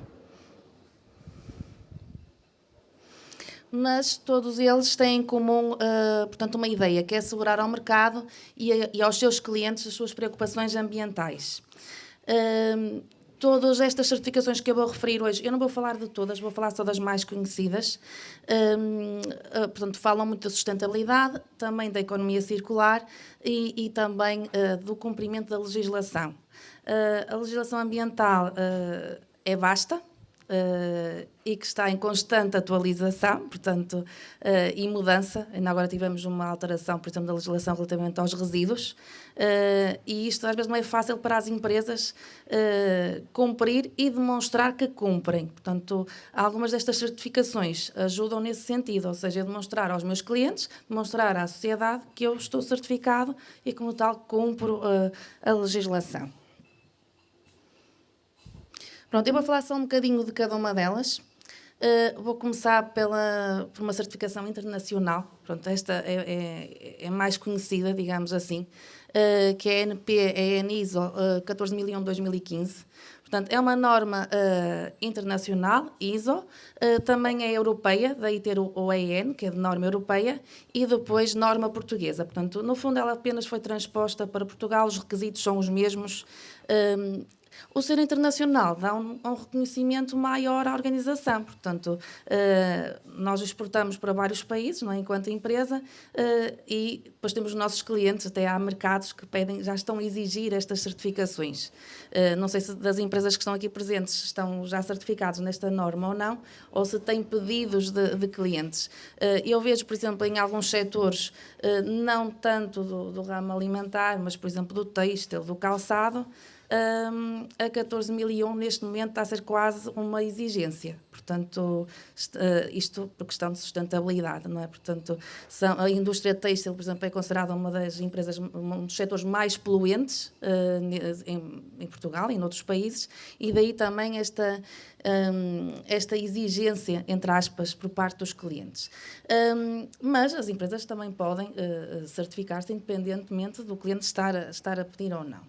Mas todos eles têm em comum, portanto, uma ideia, que é assegurar ao mercado e aos seus clientes as suas preocupações ambientais. Todas estas certificações que eu vou referir hoje, eu não vou falar de todas, vou falar só das mais conhecidas. Portanto, falam muito da sustentabilidade, também da economia circular e também do cumprimento da legislação. A legislação ambiental é vasta, e que está em constante atualização, portanto, e mudança. Ainda agora tivemos uma alteração, por exemplo, da legislação relativamente aos resíduos, e isto às vezes não é fácil para as empresas cumprir e demonstrar que cumprem. Portanto, algumas destas certificações ajudam nesse sentido, ou seja, demonstrar aos meus clientes, demonstrar à sociedade que eu estou certificado e, como tal, cumpro a legislação. Pronto, eu vou falar só um bocadinho de cada uma delas. Vou começar por uma certificação internacional. Pronto, esta é mais conhecida, digamos assim, que é a ISO 14001-2015. Portanto, é uma norma internacional, ISO, também é europeia, daí ter o EN, que é de norma europeia, e depois norma portuguesa. Portanto, no fundo, ela apenas foi transposta para Portugal, os requisitos são os mesmos. O ser internacional dá um reconhecimento maior à organização. Portanto, nós exportamos para vários países, não é, enquanto empresa, e depois temos os nossos clientes, até há mercados que pedem, já estão a exigir estas certificações. Não sei se das empresas que estão aqui presentes estão já certificados nesta norma ou não, ou se têm pedidos de clientes. Eu vejo, por exemplo, em alguns setores, não tanto do ramo alimentar, mas, por exemplo, do têxtil, do calçado, a 14001 neste momento está a ser quase uma exigência. Portanto, isto por questão de sustentabilidade, não é? Portanto, a indústria têxtil, por exemplo, é considerada uma das empresas, um dos setores mais poluentes em Portugal e noutros países, e daí também esta exigência, entre aspas, por parte dos clientes. Mas as empresas também podem certificar-se independentemente do cliente estar a pedir ou não.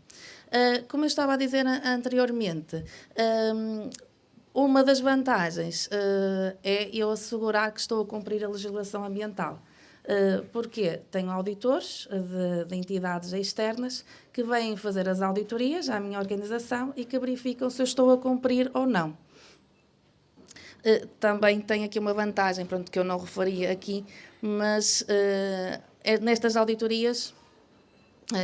Como eu estava a dizer anteriormente, uma das vantagens é eu assegurar que estou a cumprir a legislação ambiental. Porque tenho auditores de entidades externas que vêm fazer as auditorias à minha organização e que verificam se eu estou a cumprir ou não. Também tenho aqui uma vantagem, pronto, que eu não referi aqui, mas nestas auditorias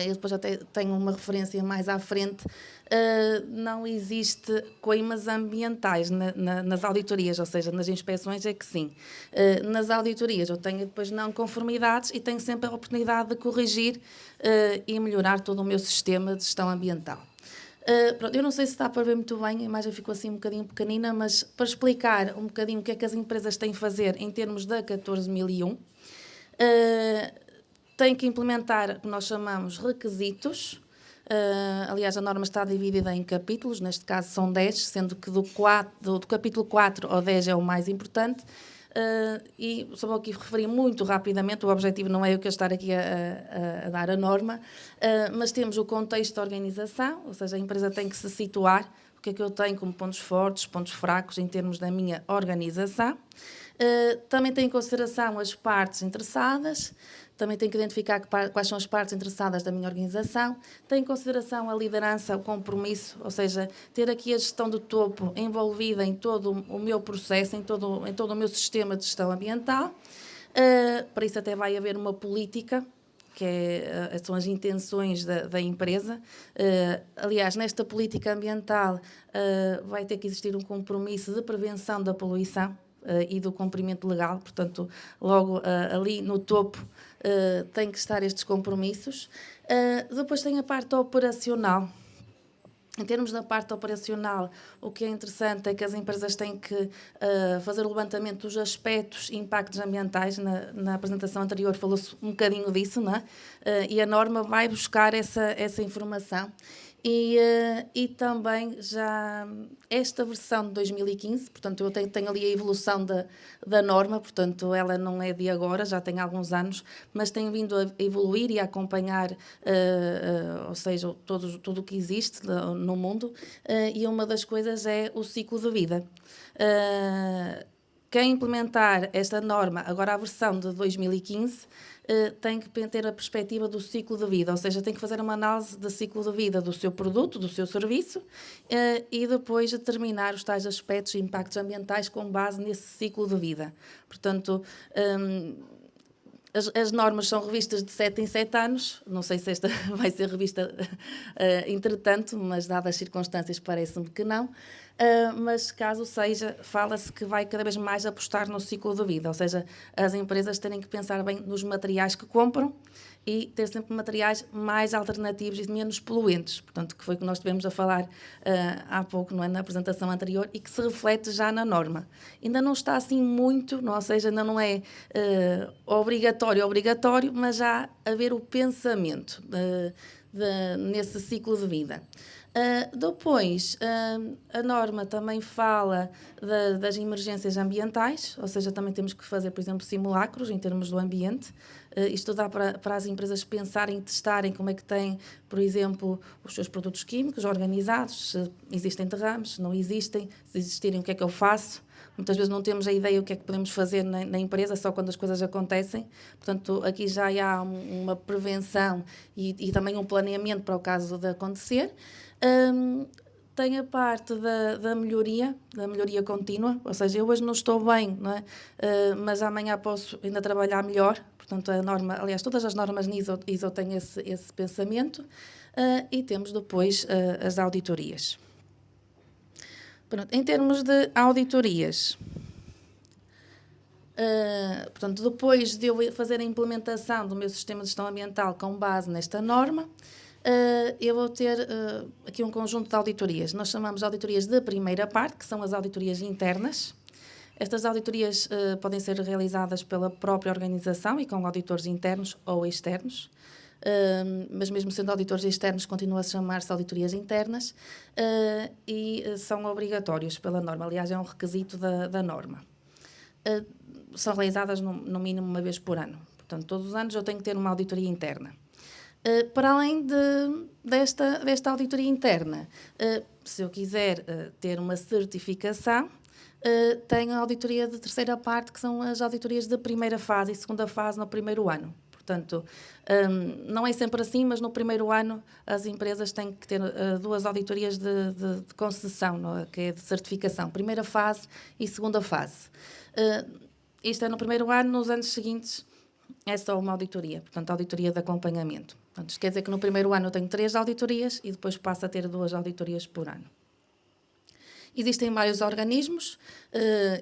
eu depois até tenho uma referência mais à frente, não existe coimas ambientais nas auditorias, ou seja, nas inspeções é que sim. Nas auditorias eu tenho depois não conformidades e tenho sempre a oportunidade de corrigir e melhorar todo o meu sistema de gestão ambiental. Pronto, eu não sei se está para ver muito bem, a imagem ficou assim um bocadinho pequenina, mas para explicar um bocadinho o que é que as empresas têm que fazer em termos da 14001, têm que implementar o que nós chamamos requisitos. Aliás, a norma está dividida em capítulos, neste caso são 10, sendo que do capítulo 4 ao 10 é o mais importante. E só vou aqui referir muito rapidamente, o objetivo não é eu que estar aqui a dar a norma, mas temos o contexto da organização, ou seja, a empresa tem que se situar, o que é que eu tenho como pontos fortes, pontos fracos em termos da minha organização. Também tem em consideração as partes interessadas, também tem que identificar quais são as partes interessadas da minha organização, tem em consideração a liderança, o compromisso, ou seja, ter aqui a gestão do topo envolvida em todo o meu processo, em todo o meu sistema de gestão ambiental. Para isso até vai haver uma política, que são as intenções da empresa. Aliás, nesta política ambiental vai ter que existir um compromisso de prevenção da poluição e do cumprimento legal, portanto, logo ali no topo tem que estar estes compromissos. Depois tem a parte operacional. Em termos da parte operacional, o que é interessante é que as empresas têm que fazer o levantamento dos aspectos e impactos ambientais. Na apresentação anterior falou-se um bocadinho disso, não é? E a norma vai buscar essa informação. E também já esta versão de 2015, portanto eu tenho ali a evolução da norma, portanto ela não é de agora, já tem alguns anos, mas tem vindo a evoluir e a acompanhar, ou seja, tudo o que existe no mundo, e uma das coisas é o ciclo de vida. Quem implementar esta norma, agora a versão de 2015, tem que ter a perspectiva do ciclo de vida, ou seja, tem que fazer uma análise do ciclo de vida do seu produto, do seu serviço, e depois determinar os tais aspectos e impactos ambientais com base nesse ciclo de vida. Portanto, as normas são revistas de 7 em 7 anos, não sei se esta vai ser revista entretanto, mas dadas as circunstâncias parece-me que não. Mas caso seja, fala-se que vai cada vez mais apostar no ciclo de vida, ou seja, as empresas terem que pensar bem nos materiais que compram e ter sempre materiais mais alternativos e menos poluentes, portanto, que foi o que nós estivemos a falar há pouco, não é, na apresentação anterior, e que se reflete já na norma. Ainda não está assim muito, ou seja, ainda não é obrigatório, mas já haver o pensamento nesse ciclo de vida. Depois, a norma também fala das emergências ambientais, ou seja, também temos que fazer, por exemplo, simulacros em termos do ambiente. Isto dá para as empresas pensarem, testarem como é que têm, por exemplo, os seus produtos químicos organizados, se existem derrames, se não existem, se existirem, o que é que eu faço. Muitas vezes não temos a ideia o que é que podemos fazer na empresa, só quando as coisas acontecem. Portanto, aqui já há uma prevenção e também um planeamento para o caso de acontecer. Tem a parte da melhoria contínua, ou seja, eu hoje não estou bem, não é? Mas amanhã posso ainda trabalhar melhor. Portanto, a norma, aliás, todas as normas ISO têm esse pensamento. E temos depois as auditorias. Pronto, em termos de auditorias, portanto, depois de eu fazer a implementação do meu sistema de gestão ambiental com base nesta norma, eu vou ter aqui um conjunto de auditorias. Nós chamamos de auditorias de primeira parte, que são as auditorias internas. Estas auditorias podem ser realizadas pela própria organização e com auditores internos ou externos. Mas mesmo sendo auditores externos, continua a chamar-se auditorias internas e são obrigatórios pela norma. Aliás, é um requisito da norma. São realizadas no mínimo uma vez por ano. Portanto, todos os anos eu tenho que ter uma auditoria interna. Para além desta auditoria interna, se eu quiser ter uma certificação, tenho a auditoria de terceira parte, que são as auditorias de primeira fase e segunda fase no primeiro ano. Portanto, não é sempre assim, mas no primeiro ano as empresas têm que ter duas auditorias de concessão, que é de certificação, primeira fase e segunda fase. Isto é no primeiro ano, nos anos seguintes é só uma auditoria, portanto, auditoria de acompanhamento. Portanto, isto quer dizer que no primeiro ano eu tenho 3 auditorias e depois passo a ter 2 auditorias por ano. Existem vários organismos,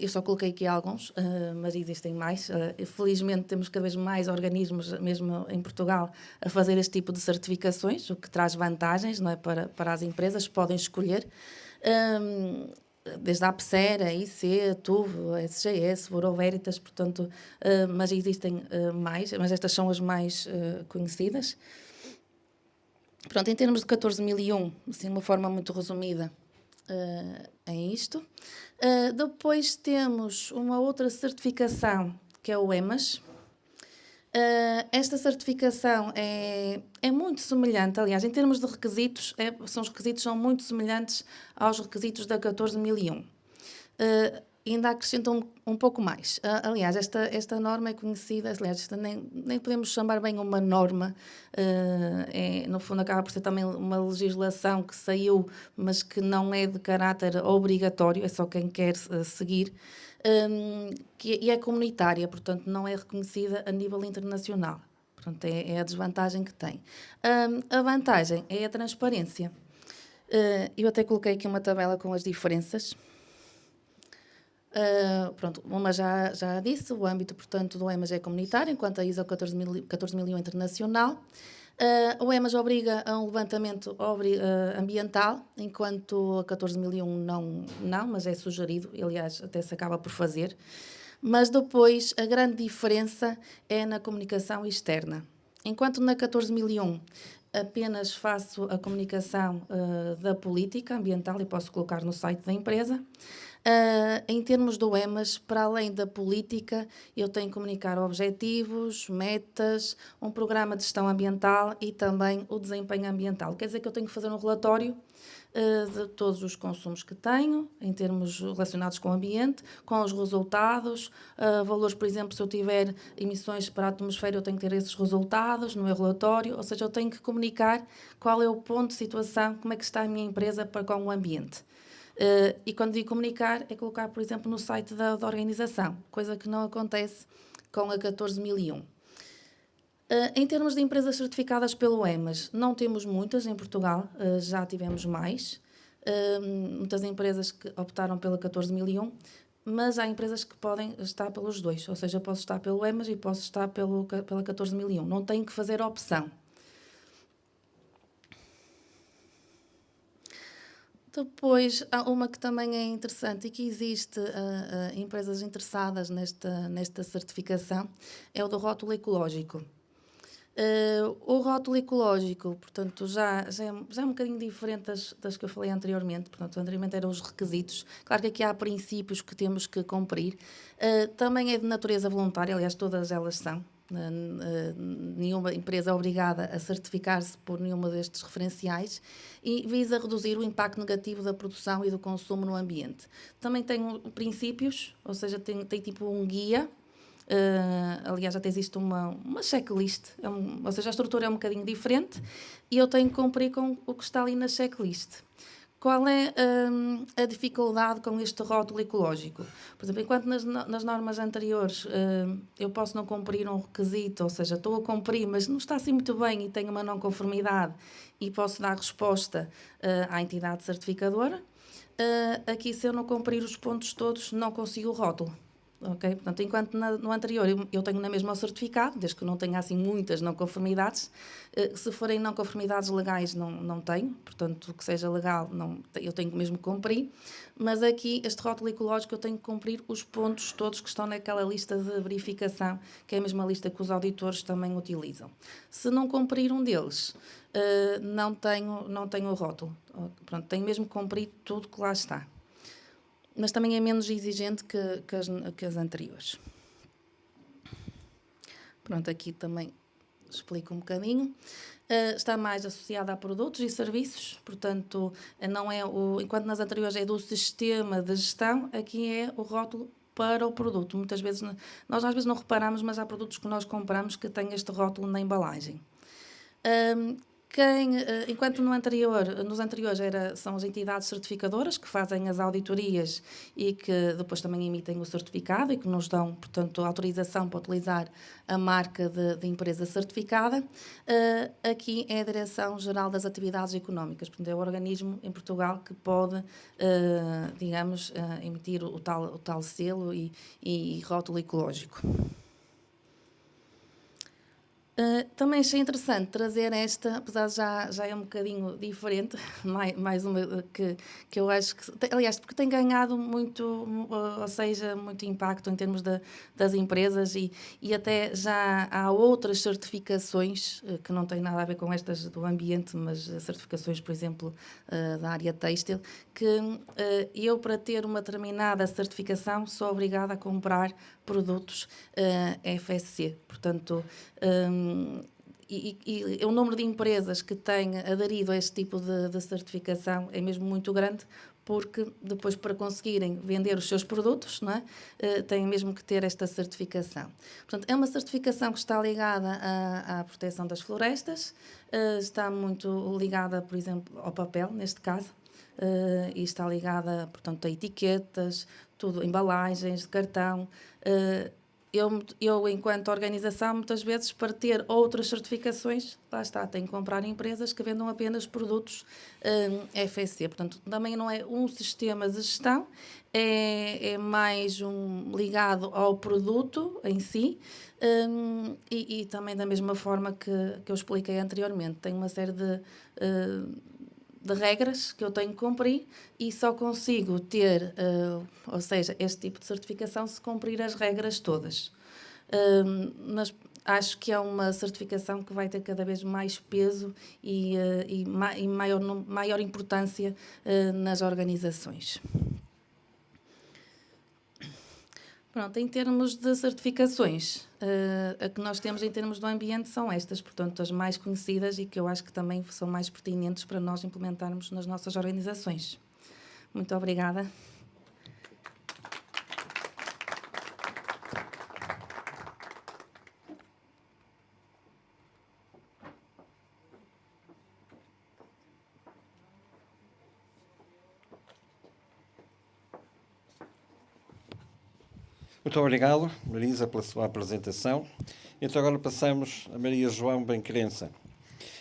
eu só coloquei aqui alguns, mas existem mais. Felizmente temos cada vez mais organismos, mesmo em Portugal, a fazer este tipo de certificações, o que traz vantagens, não é, para as empresas, podem escolher. Desde a APSER, a IC, a TUV, a SGS, Bureau Veritas, portanto, mas existem mais, mas estas são as mais conhecidas. Pronto, em termos de 14.001, assim, de uma forma muito resumida, é isto. Depois temos uma outra certificação, que é o EMAS. Esta certificação é muito semelhante, aliás, em termos de requisitos, os requisitos são muito semelhantes aos requisitos da 14.001. Ainda acrescentam um pouco mais. Aliás, esta norma é conhecida, aliás, nem podemos chamar bem uma norma, no fundo acaba por ser também uma legislação que saiu, mas que não é de caráter obrigatório, é só quem quer seguir, e é comunitária, portanto não é reconhecida a nível internacional. Portanto, é a desvantagem que tem. A vantagem é a transparência. Eu até coloquei aqui uma tabela com as diferenças. Pronto, uma já disse, o âmbito, portanto, do EMAS é comunitário, enquanto a ISO 14.001 internacional. O EMAS obriga a um levantamento ambiental, enquanto a 14.001 não, mas é sugerido, aliás, até se acaba por fazer. Mas depois, a grande diferença é na comunicação externa. Enquanto na 14.001 apenas faço a comunicação da política ambiental e posso colocar no site da empresa, em termos do EMAS, para além da política, eu tenho que comunicar objetivos, metas, um programa de gestão ambiental e também o desempenho ambiental. Quer dizer que eu tenho que fazer um relatório de todos os consumos que tenho, em termos relacionados com o ambiente, com os resultados, valores, por exemplo, se eu tiver emissões para a atmosfera, eu tenho que ter esses resultados no meu relatório, ou seja, eu tenho que comunicar qual é o ponto de situação, como é que está a minha empresa para com o ambiente. E quando digo comunicar, é colocar, por exemplo, no site da organização, coisa que não acontece com a 14.001. Em termos de empresas certificadas pelo EMAS, não temos muitas em Portugal, já tivemos mais. Muitas empresas que optaram pela 14.001, mas há empresas que podem estar pelos dois, ou seja, eu posso estar pelo EMAS e posso estar pela 14.001. Não tenho que fazer opção. Depois, há uma que também é interessante e que existe empresas interessadas nesta certificação, é o do rótulo ecológico. O rótulo ecológico, portanto, já é um bocadinho diferente das que eu falei anteriormente. Portanto, anteriormente eram os requisitos. Claro que aqui há princípios que temos que cumprir. Também é de natureza voluntária, aliás, todas elas são. Nenhuma empresa é obrigada a certificar-se por nenhuma destes referenciais e visa reduzir o impacto negativo da produção e do consumo no ambiente. Também tem princípios, ou seja, tem tipo um guia. Aliás, até existe uma checklist, ou seja, a estrutura é um bocadinho diferente e eu tenho que cumprir com o que está ali na checklist. Qual é a dificuldade com este rótulo ecológico? Por exemplo, enquanto nas normas anteriores eu posso não cumprir um requisito, ou seja, estou a cumprir, mas não está assim muito bem e tenho uma não conformidade e posso dar resposta à entidade certificadora, aqui, se eu não cumprir os pontos todos, não consigo o rótulo. Okay? Portanto, enquanto no anterior eu tenho na mesma o certificado, desde que não tenha assim muitas não conformidades, se forem não conformidades legais não tenho, portanto, que seja legal eu tenho que mesmo cumprir, mas aqui este rótulo ecológico eu tenho que cumprir os pontos todos que estão naquela lista de verificação, que é a mesma lista que os auditores também utilizam. Se não cumprir um deles, não tenho o rótulo. Pronto, tenho mesmo que cumprir tudo que lá está. Mas também é menos exigente que as anteriores. Pronto, aqui também explico um bocadinho. Está mais associada a produtos e serviços, portanto, não é enquanto nas anteriores é do sistema de gestão, aqui é o rótulo para o produto. Muitas vezes, nós às vezes não reparamos, mas há produtos que nós compramos que têm este rótulo na embalagem. Enquanto nos anteriores são as entidades certificadoras que fazem as auditorias e que depois também emitem o certificado e que nos dão, portanto, autorização para utilizar a marca de empresa certificada, aqui é a Direção-Geral das Atividades Económicas, portanto, é o organismo em Portugal que pode, digamos, emitir o tal selo e rótulo ecológico. Também achei interessante trazer esta, apesar de já é um bocadinho diferente, mais uma que eu acho que, aliás, porque tem ganhado muito, ou seja, muito impacto em termos das empresas e até já há outras certificações que não têm nada a ver com estas do ambiente, mas certificações, por exemplo, da área têxtil, que eu, para ter uma determinada certificação, sou obrigada a comprar produtos FSC. Portanto, e o número de empresas que têm aderido a este tipo de certificação é mesmo muito grande, porque depois, para conseguirem vender os seus produtos, não é, têm mesmo que ter esta certificação. Portanto, é uma certificação que está ligada à proteção das florestas, está muito ligada, por exemplo, ao papel, neste caso, e está ligada, portanto, a etiquetas, tudo, embalagens de cartão. Eu, enquanto organização, muitas vezes, para ter outras certificações, lá está, tenho que comprar empresas que vendam apenas produtos FSC. Portanto, também não é um sistema de gestão, é mais ligado ao produto em si, e também da mesma forma que eu expliquei anteriormente. Tem uma série de regras que eu tenho que cumprir e só consigo ter, ou seja, este tipo de certificação se cumprir as regras todas. Mas acho que é uma certificação que vai ter cada vez mais peso e maior importância nas organizações. Pronto, em termos de certificações, a que nós temos em termos do ambiente são estas, portanto, as mais conhecidas e que eu acho que também são mais pertinentes para nós implementarmos nas nossas organizações. Muito obrigada. Muito obrigado, Marisa, pela sua apresentação. Então agora passamos a Maria João Benquerença.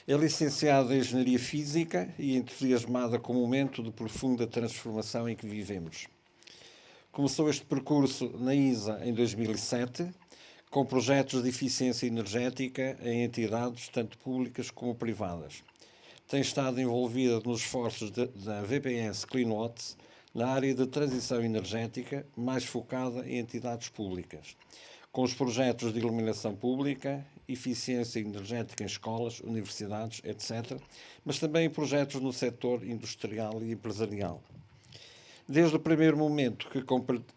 É licenciada em Engenharia Física e entusiasmada com o momento de profunda transformação em que vivemos. Começou este percurso na ISA em 2007, com projetos de eficiência energética em entidades tanto públicas como privadas. Tem estado envolvida nos esforços da VPS CleanWatts na área de transição energética, mais focada em entidades públicas, com os projetos de iluminação pública, eficiência energética em escolas, universidades, etc., mas também em projetos no setor industrial e empresarial. Desde o primeiro momento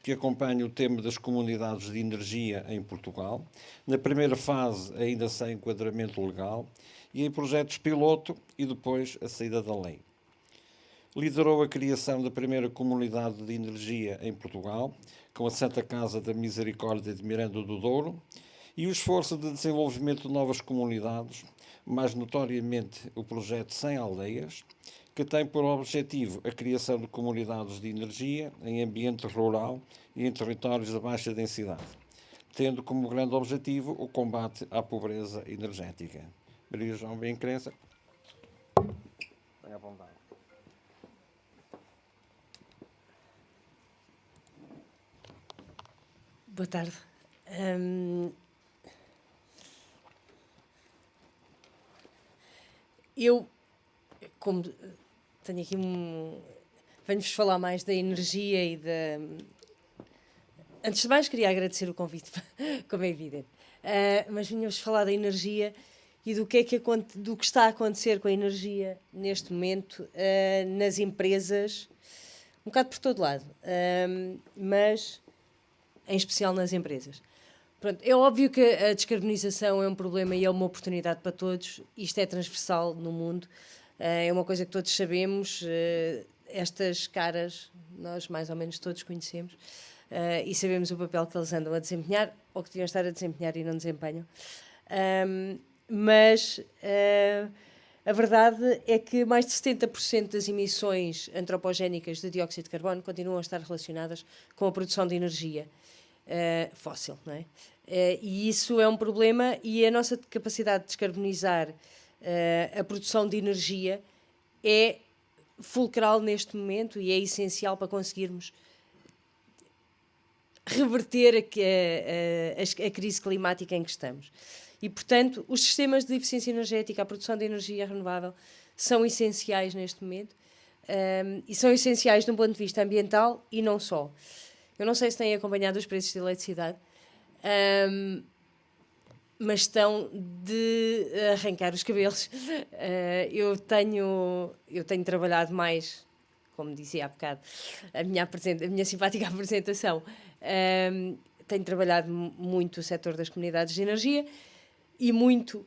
que acompanha o tema das comunidades de energia em Portugal, na primeira fase ainda sem enquadramento legal, e em projetos piloto e depois a saída da lei. Liderou a criação da primeira comunidade de energia em Portugal, com a Santa Casa da Misericórdia de Miranda do Douro, e o esforço de desenvolvimento de novas comunidades, mais notoriamente o projeto 100 Aldeias, que tem por objetivo a criação de comunidades de energia em ambiente rural e em territórios de baixa densidade, tendo como grande objetivo o combate à pobreza energética. Maria João Benquerença. Tenha a vontade. Boa tarde. Eu, como tenho aqui venho-vos falar mais da energia e da... Antes de mais, queria agradecer o convite, como é evidente. Mas vinha-vos falar da energia e do que está a acontecer com a energia neste momento nas empresas, um bocado por todo lado, mas em especial nas empresas. Pronto, é óbvio que a descarbonização é um problema e é uma oportunidade para todos. Isto é transversal no mundo. É uma coisa que todos sabemos. Estas caras, nós mais ou menos todos conhecemos. E sabemos o papel que eles andam a desempenhar, ou que deviam estar a desempenhar e não desempenham. Mas a verdade é que mais de 70% das emissões antropogénicas de dióxido de carbono continuam a estar relacionadas com a produção de energia fóssil, não é? E isso é um problema, e a nossa capacidade de descarbonizar a produção de energia é fulcral neste momento e é essencial para conseguirmos reverter a crise climática em que estamos. E, portanto, os sistemas de eficiência energética, a produção de energia renovável, são essenciais neste momento, e são essenciais de um ponto de vista ambiental e não só. Eu não sei se têm acompanhado os preços de eletricidade, mas estão de arrancar os cabelos. Eu tenho trabalhado mais, como dizia há bocado, a minha simpática apresentação, tenho trabalhado muito o setor das comunidades de energia e muito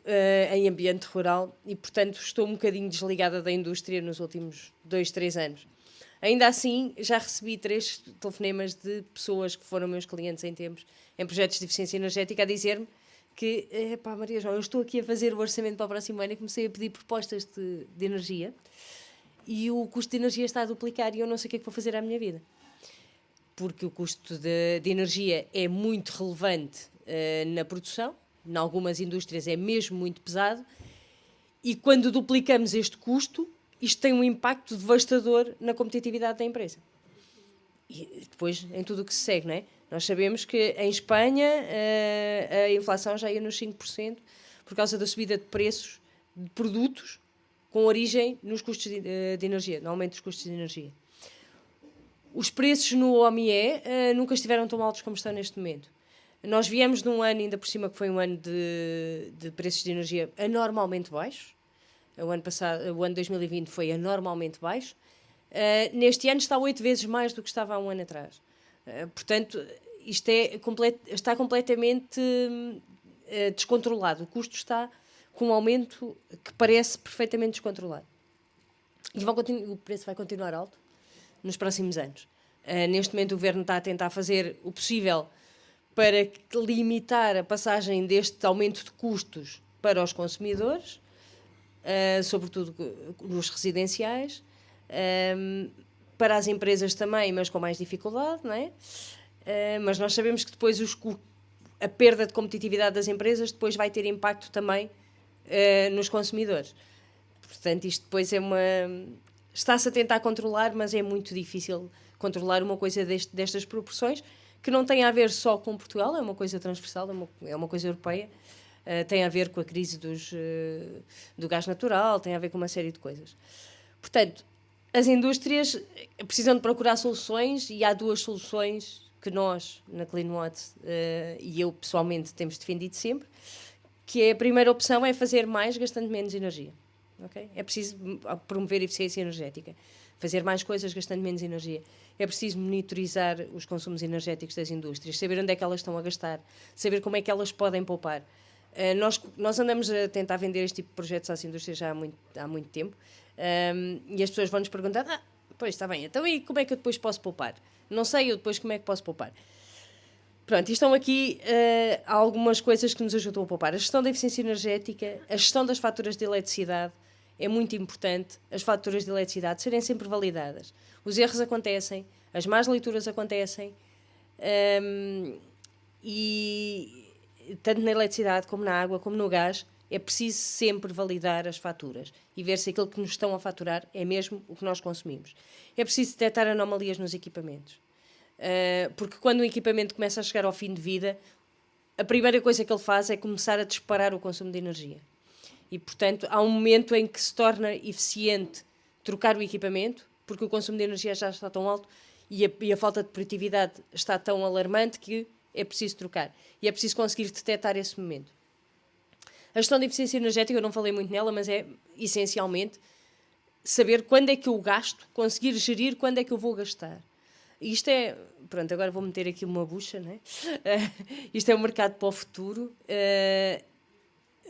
em ambiente rural, e, portanto, estou um bocadinho desligada da indústria nos últimos 2, 3 anos. Ainda assim, já recebi 3 telefonemas de pessoas que foram meus clientes em tempos, em projetos de eficiência energética, a dizer-me que, Maria João, eu estou aqui a fazer o orçamento para o próximo ano e comecei a pedir propostas de energia e o custo de energia está a duplicar e eu não sei o que é que vou fazer à minha vida. Porque o custo de energia é muito relevante na produção, em algumas indústrias é mesmo muito pesado, e quando duplicamos este custo, isto tem um impacto devastador na competitividade da empresa. E depois, em tudo o que se segue, não é? Nós sabemos que em Espanha a inflação já ia nos 5% por causa da subida de preços de produtos com origem nos custos de energia, no aumento dos custos de energia. Os preços no OMIE nunca estiveram tão altos como estão neste momento. Nós viemos de um ano, ainda por cima, que foi um ano de preços de energia anormalmente baixos. O ano passado, o ano 2020 foi anormalmente baixo. Neste ano está 8 vezes mais do que estava há um ano atrás. Portanto, isto está completamente descontrolado. O custo está com um aumento que parece perfeitamente descontrolado. E o preço vai continuar alto nos próximos anos. Neste momento, o Governo está a tentar fazer o possível para limitar a passagem deste aumento de custos para os consumidores, sobretudo nos residenciais, para as empresas também, mas com mais dificuldade, não é? Mas nós sabemos que depois a perda de competitividade das empresas depois vai ter impacto também nos consumidores. Portanto, isto depois está-se a tentar controlar, mas é muito difícil controlar uma coisa destas proporções, que não tem a ver só com Portugal, é uma coisa transversal, é uma coisa europeia, tem a ver com a crise do gás natural, tem a ver com uma série de coisas. Portanto, as indústrias precisam de procurar soluções, e há 2 soluções que nós, na CleanWatt, e eu pessoalmente, temos defendido sempre, que é a primeira opção é fazer mais gastando menos energia. Okay? É preciso promover a eficiência energética, fazer mais coisas gastando menos energia. É preciso monitorizar os consumos energéticos das indústrias, saber onde é que elas estão a gastar, saber como é que elas podem poupar. Nós andamos a tentar vender este tipo de projetos às indústrias já há muito tempo, e as pessoas vão-nos perguntar, pois está bem, então e como é que eu depois posso poupar? Não sei eu depois como é que posso poupar. Pronto, e estão aqui algumas coisas que nos ajudam a poupar. A gestão da eficiência energética, a gestão das faturas de eletricidade é muito importante, as faturas de eletricidade serem sempre validadas. Os erros acontecem, as más leituras acontecem, e tanto na eletricidade como na água, como no gás, é preciso sempre validar as faturas e ver se aquilo que nos estão a faturar é mesmo o que nós consumimos. É preciso detectar anomalias nos equipamentos. Porque quando o equipamento começa a chegar ao fim de vida, a primeira coisa que ele faz é começar a disparar o consumo de energia. E, portanto, há um momento em que se torna eficiente trocar o equipamento, porque o consumo de energia já está tão alto e a falta de produtividade está tão alarmante que é preciso trocar. E é preciso conseguir detectar esse momento. A gestão de eficiência energética, eu não falei muito nela, mas é essencialmente saber quando é que eu gasto, conseguir gerir quando é que eu vou gastar. Isto é, pronto, agora vou meter aqui uma bucha, não é? Isto é um mercado para o futuro.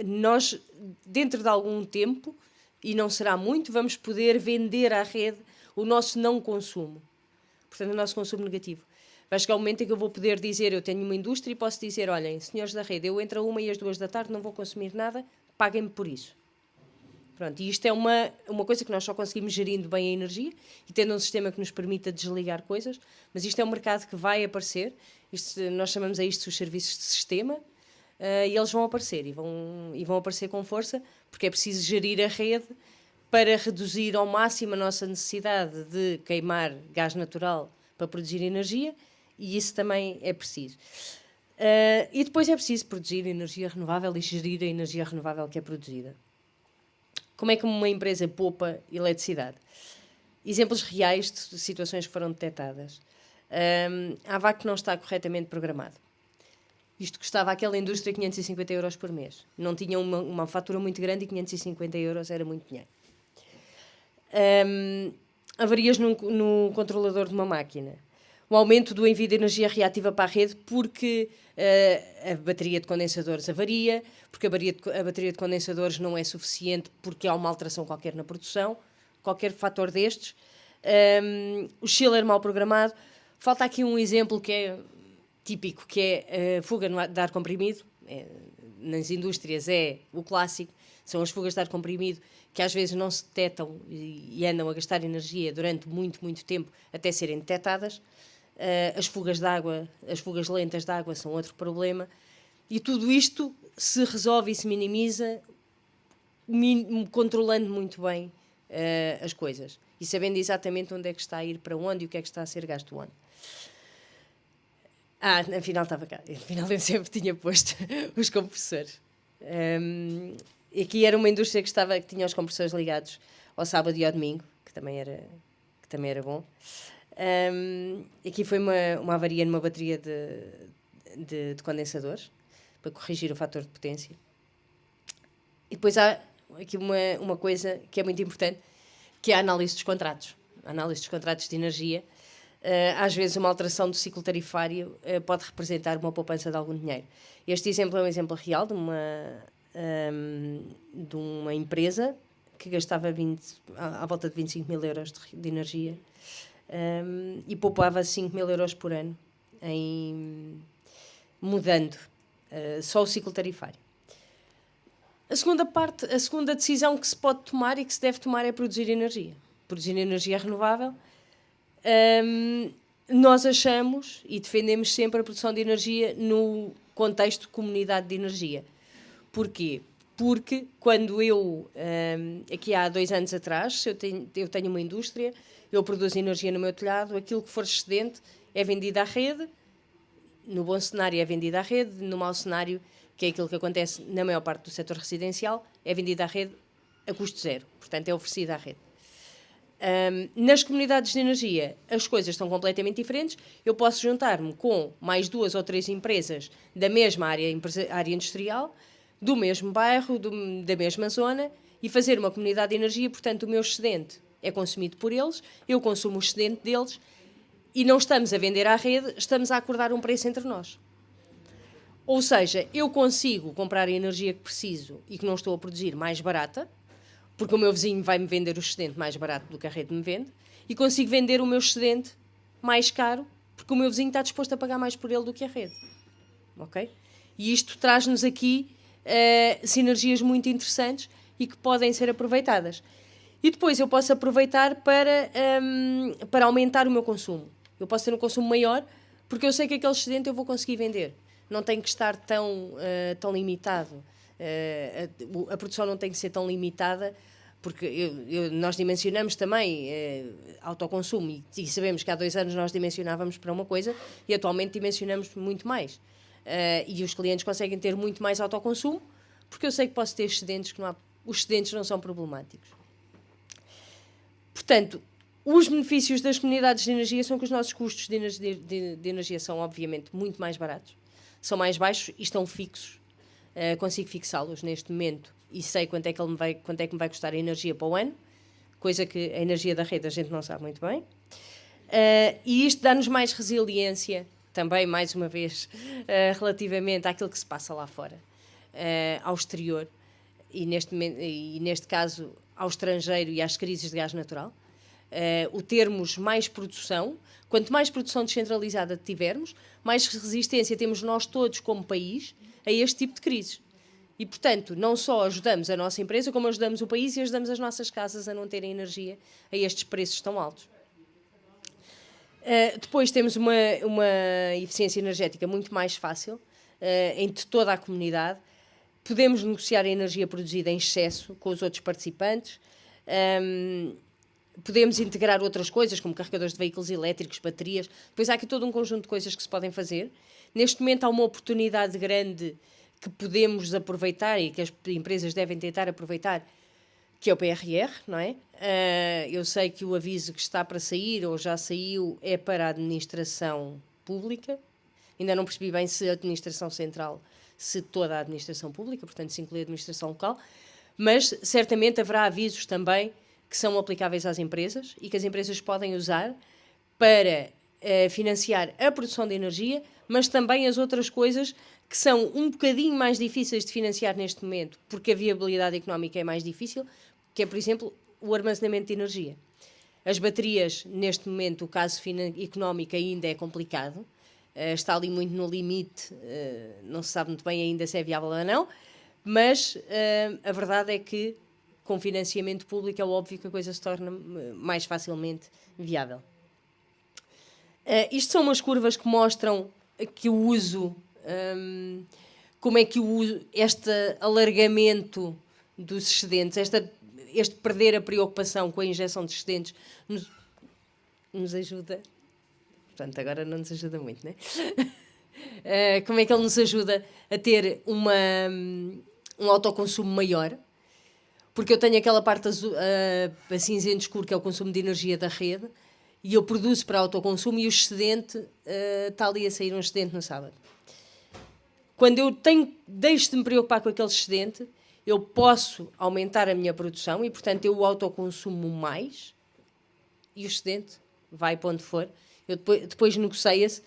Nós, dentro de algum tempo, e não será muito, vamos poder vender à rede o nosso não consumo. Portanto, o nosso consumo negativo. Vai chegar um momento em que eu vou poder dizer, eu tenho uma indústria e posso dizer, olhem, senhores da rede, eu entre a 1 e as 2 da tarde não vou consumir nada, paguem-me por isso. Pronto, e isto é uma coisa que nós só conseguimos gerindo bem a energia e tendo um sistema que nos permita desligar coisas, mas isto é um mercado que vai aparecer, nós chamamos a isto os serviços de sistema, e eles vão aparecer e vão aparecer com força, porque é preciso gerir a rede para reduzir ao máximo a nossa necessidade de queimar gás natural para produzir energia, e isso também é preciso. E depois é preciso produzir energia renovável e gerir a energia renovável que é produzida. Como é que uma empresa poupa eletricidade? Exemplos reais de situações que foram detectadas. A AVAC não está corretamente programado. Isto custava àquela indústria 550 euros por mês. Não tinha uma fatura muito grande e 550 euros era muito dinheiro. Avarias no controlador de uma máquina. O aumento do envio de energia reativa para a rede porque a bateria de condensadores avaria, porque a bateria de condensadores não é suficiente porque há uma alteração qualquer na produção, qualquer fator destes. O chiller mal programado. Falta aqui um exemplo que é típico, que é a fuga de ar comprimido. Nas indústrias é o clássico, são as fugas de ar comprimido que às vezes não se detectam e andam a gastar energia durante muito, muito tempo até serem detectadas. As fugas de água, as fugas lentas de água são outro problema. E tudo isto se resolve e se minimiza controlando muito bem as coisas e sabendo exatamente onde é que está a ir para onde e o que é que está a ser gasto onde. Afinal estava cá. Afinal eu sempre tinha posto os compressores. Aqui era uma indústria que tinha os compressores ligados ao sábado e ao domingo, que também era bom. Aqui foi uma avaria numa bateria de condensadores para corrigir o fator de potência. E depois há aqui uma coisa que é muito importante, que é a análise dos contratos. A análise dos contratos de energia. Às vezes uma alteração do ciclo tarifário pode representar uma poupança de algum dinheiro. Este exemplo é um exemplo real de uma empresa que gastava à volta de 25 mil euros de energia e poupava 5 mil euros por ano mudando só o ciclo tarifário. A segunda decisão que se pode tomar e que se deve tomar é produzir energia renovável. Nós achamos e defendemos sempre a produção de energia no contexto de comunidade de energia. Porquê? Porque quando aqui há 2 anos atrás, eu tenho uma indústria, eu produzo energia no meu telhado, aquilo que for excedente é vendido à rede, no bom cenário é vendido à rede, no mau cenário, que é aquilo que acontece na maior parte do setor residencial, é vendido à rede a custo zero, portanto é oferecido à rede. Nas comunidades de energia as coisas estão completamente diferentes. Eu posso juntar-me com mais 2 ou 3 empresas da mesma área industrial, do mesmo bairro, da mesma zona e fazer uma comunidade de energia. Portanto, o meu excedente é consumido por eles, eu consumo o excedente deles e não estamos a vender à rede, estamos a acordar um preço entre nós. Ou seja, eu consigo comprar a energia que preciso e que não estou a produzir mais barata, porque o meu vizinho vai-me vender o excedente mais barato do que a rede me vende, e consigo vender o meu excedente mais caro, porque o meu vizinho está disposto a pagar mais por ele do que a rede. Ok? E isto traz-nos aqui sinergias muito interessantes e que podem ser aproveitadas. E depois eu posso aproveitar para aumentar o meu consumo. Eu posso ter um consumo maior, porque eu sei que aquele excedente eu vou conseguir vender. Não tem que estar tão limitado. A produção não tem que ser tão limitada, porque nós dimensionamos também autoconsumo e sabemos que há 2 anos nós dimensionávamos para uma coisa e atualmente dimensionamos muito mais. E os clientes conseguem ter muito mais autoconsumo, porque eu sei que posso ter excedentes, os excedentes não são problemáticos. Portanto, os benefícios das comunidades de energia são que os nossos custos de energia são obviamente muito mais baratos, são mais baixos e estão fixos. Consigo fixá-los neste momento e sei quanto é que me vai custar a energia para o ano, coisa que a energia da rede a gente não sabe muito bem. E isto dá-nos mais resiliência, também, mais uma vez, relativamente àquilo que se passa lá fora, ao exterior, e neste caso ao estrangeiro e às crises de gás natural. O termos mais produção, quanto mais produção descentralizada tivermos, mais resistência temos nós todos como país a este tipo de crises. E, portanto, não só ajudamos a nossa empresa, como ajudamos o país e ajudamos as nossas casas a não terem energia a estes preços tão altos. Depois temos uma eficiência energética muito mais fácil entre toda a comunidade. Podemos negociar a energia produzida em excesso com os outros participantes. Podemos integrar outras coisas, como carregadores de veículos elétricos, baterias. Depois há aqui todo um conjunto de coisas que se podem fazer. Neste momento há uma oportunidade grande que podemos aproveitar e que as empresas devem tentar aproveitar, que é o PRR, não é? Eu sei que o aviso que está para sair, ou já saiu, é para a administração pública. Ainda não percebi bem se a administração central, se toda a administração pública, portanto se inclui a administração local, mas certamente haverá avisos também que são aplicáveis às empresas e que as empresas podem usar para financiar a produção de energia, mas também as outras coisas que são um bocadinho mais difíceis de financiar neste momento, porque a viabilidade económica é mais difícil, que é, por exemplo, o armazenamento de energia. As baterias, neste momento, o caso económico ainda é complicado, está ali muito no limite, não se sabe muito bem ainda se é viável ou não, mas a verdade é que com financiamento público é óbvio que a coisa se torna mais facilmente viável. Isto são umas curvas que mostram que o uso, como é que este alargamento dos excedentes, este perder a preocupação com a injeção de excedentes nos ajuda. Portanto, agora não nos ajuda muito, não é? Como é que ele nos ajuda a ter um autoconsumo maior? Porque eu tenho aquela parte azul, a cinzento escuro, que é o consumo de energia da rede, e eu produzo para autoconsumo e o excedente está ali a sair um excedente no sábado. Quando eu deixo de me preocupar com aquele excedente, eu posso aumentar a minha produção e, portanto, eu autoconsumo mais e o excedente vai para onde for. Depois negocia-se,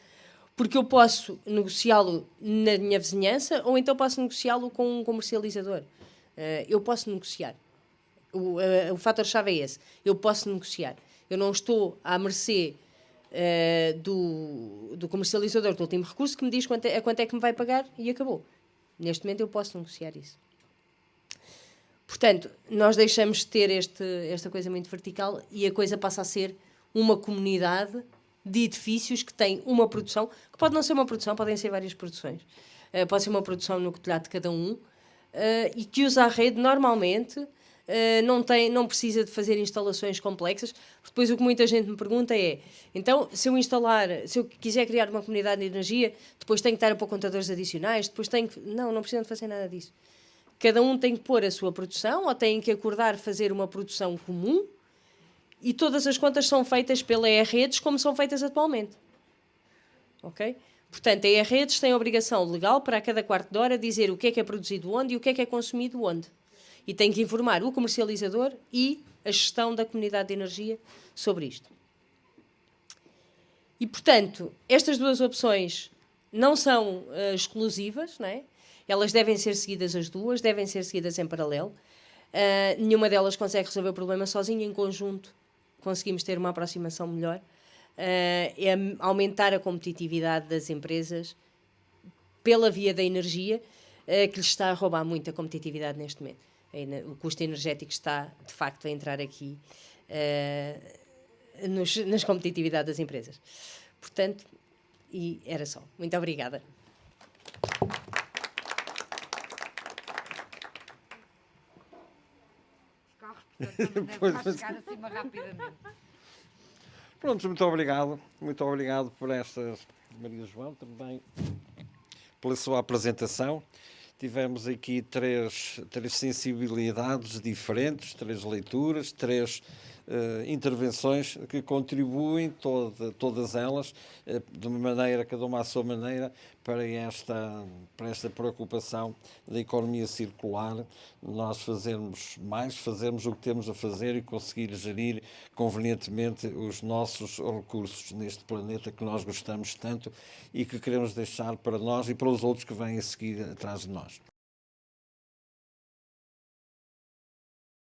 porque eu posso negociá-lo na minha vizinhança ou então posso negociá-lo com um comercializador. Eu posso negociar. O fator-chave é esse. Eu posso negociar. Eu não estou à mercê do comercializador do último recurso que me diz quanto é que me vai pagar e acabou. Neste momento eu posso negociar isso. Portanto, nós deixamos de ter esta coisa muito vertical e a coisa passa a ser uma comunidade de edifícios que tem uma produção, que pode não ser uma produção, podem ser várias produções. Pode ser uma produção no telhado de cada um, e que usa a rede normalmente, não precisa de fazer instalações complexas. Depois o que muita gente me pergunta é, então, se eu quiser criar uma comunidade de energia, depois tenho que estar a pôr contadores adicionais, depois tenho que... Não precisam de fazer nada disso. Cada um tem que pôr a sua produção, ou tem que acordar fazer uma produção comum, e todas as contas são feitas pela E-Redes como são feitas atualmente. Ok? Portanto, a E-Redes tem a obrigação legal para a cada quarto de hora dizer o que é produzido onde e o que é consumido onde. E tem que informar o comercializador e a gestão da comunidade de energia sobre isto. E, portanto, estas duas opções não são exclusivas, não é? Elas devem ser seguidas as duas, devem ser seguidas em paralelo. Nenhuma delas consegue resolver o problema sozinha, em conjunto conseguimos ter uma aproximação melhor. É aumentar a competitividade das empresas pela via da energia, que lhes está a roubar muita competitividade neste momento. O custo energético está, de facto, a entrar aqui nas competitividades das empresas. Portanto, e era só. Muito obrigada. Portanto, chegar acima rapidamente. Pronto, muito obrigado por esta, Maria João, também pela sua apresentação. Tivemos aqui três sensibilidades diferentes, 3 leituras, 3 intervenções que contribuem, todas elas, de uma maneira, cada uma à sua maneira, para esta preocupação da economia circular, nós fazermos o que temos a fazer e conseguir gerir convenientemente os nossos recursos neste planeta que nós gostamos tanto e que queremos deixar para nós e para os outros que vêm a seguir atrás de nós.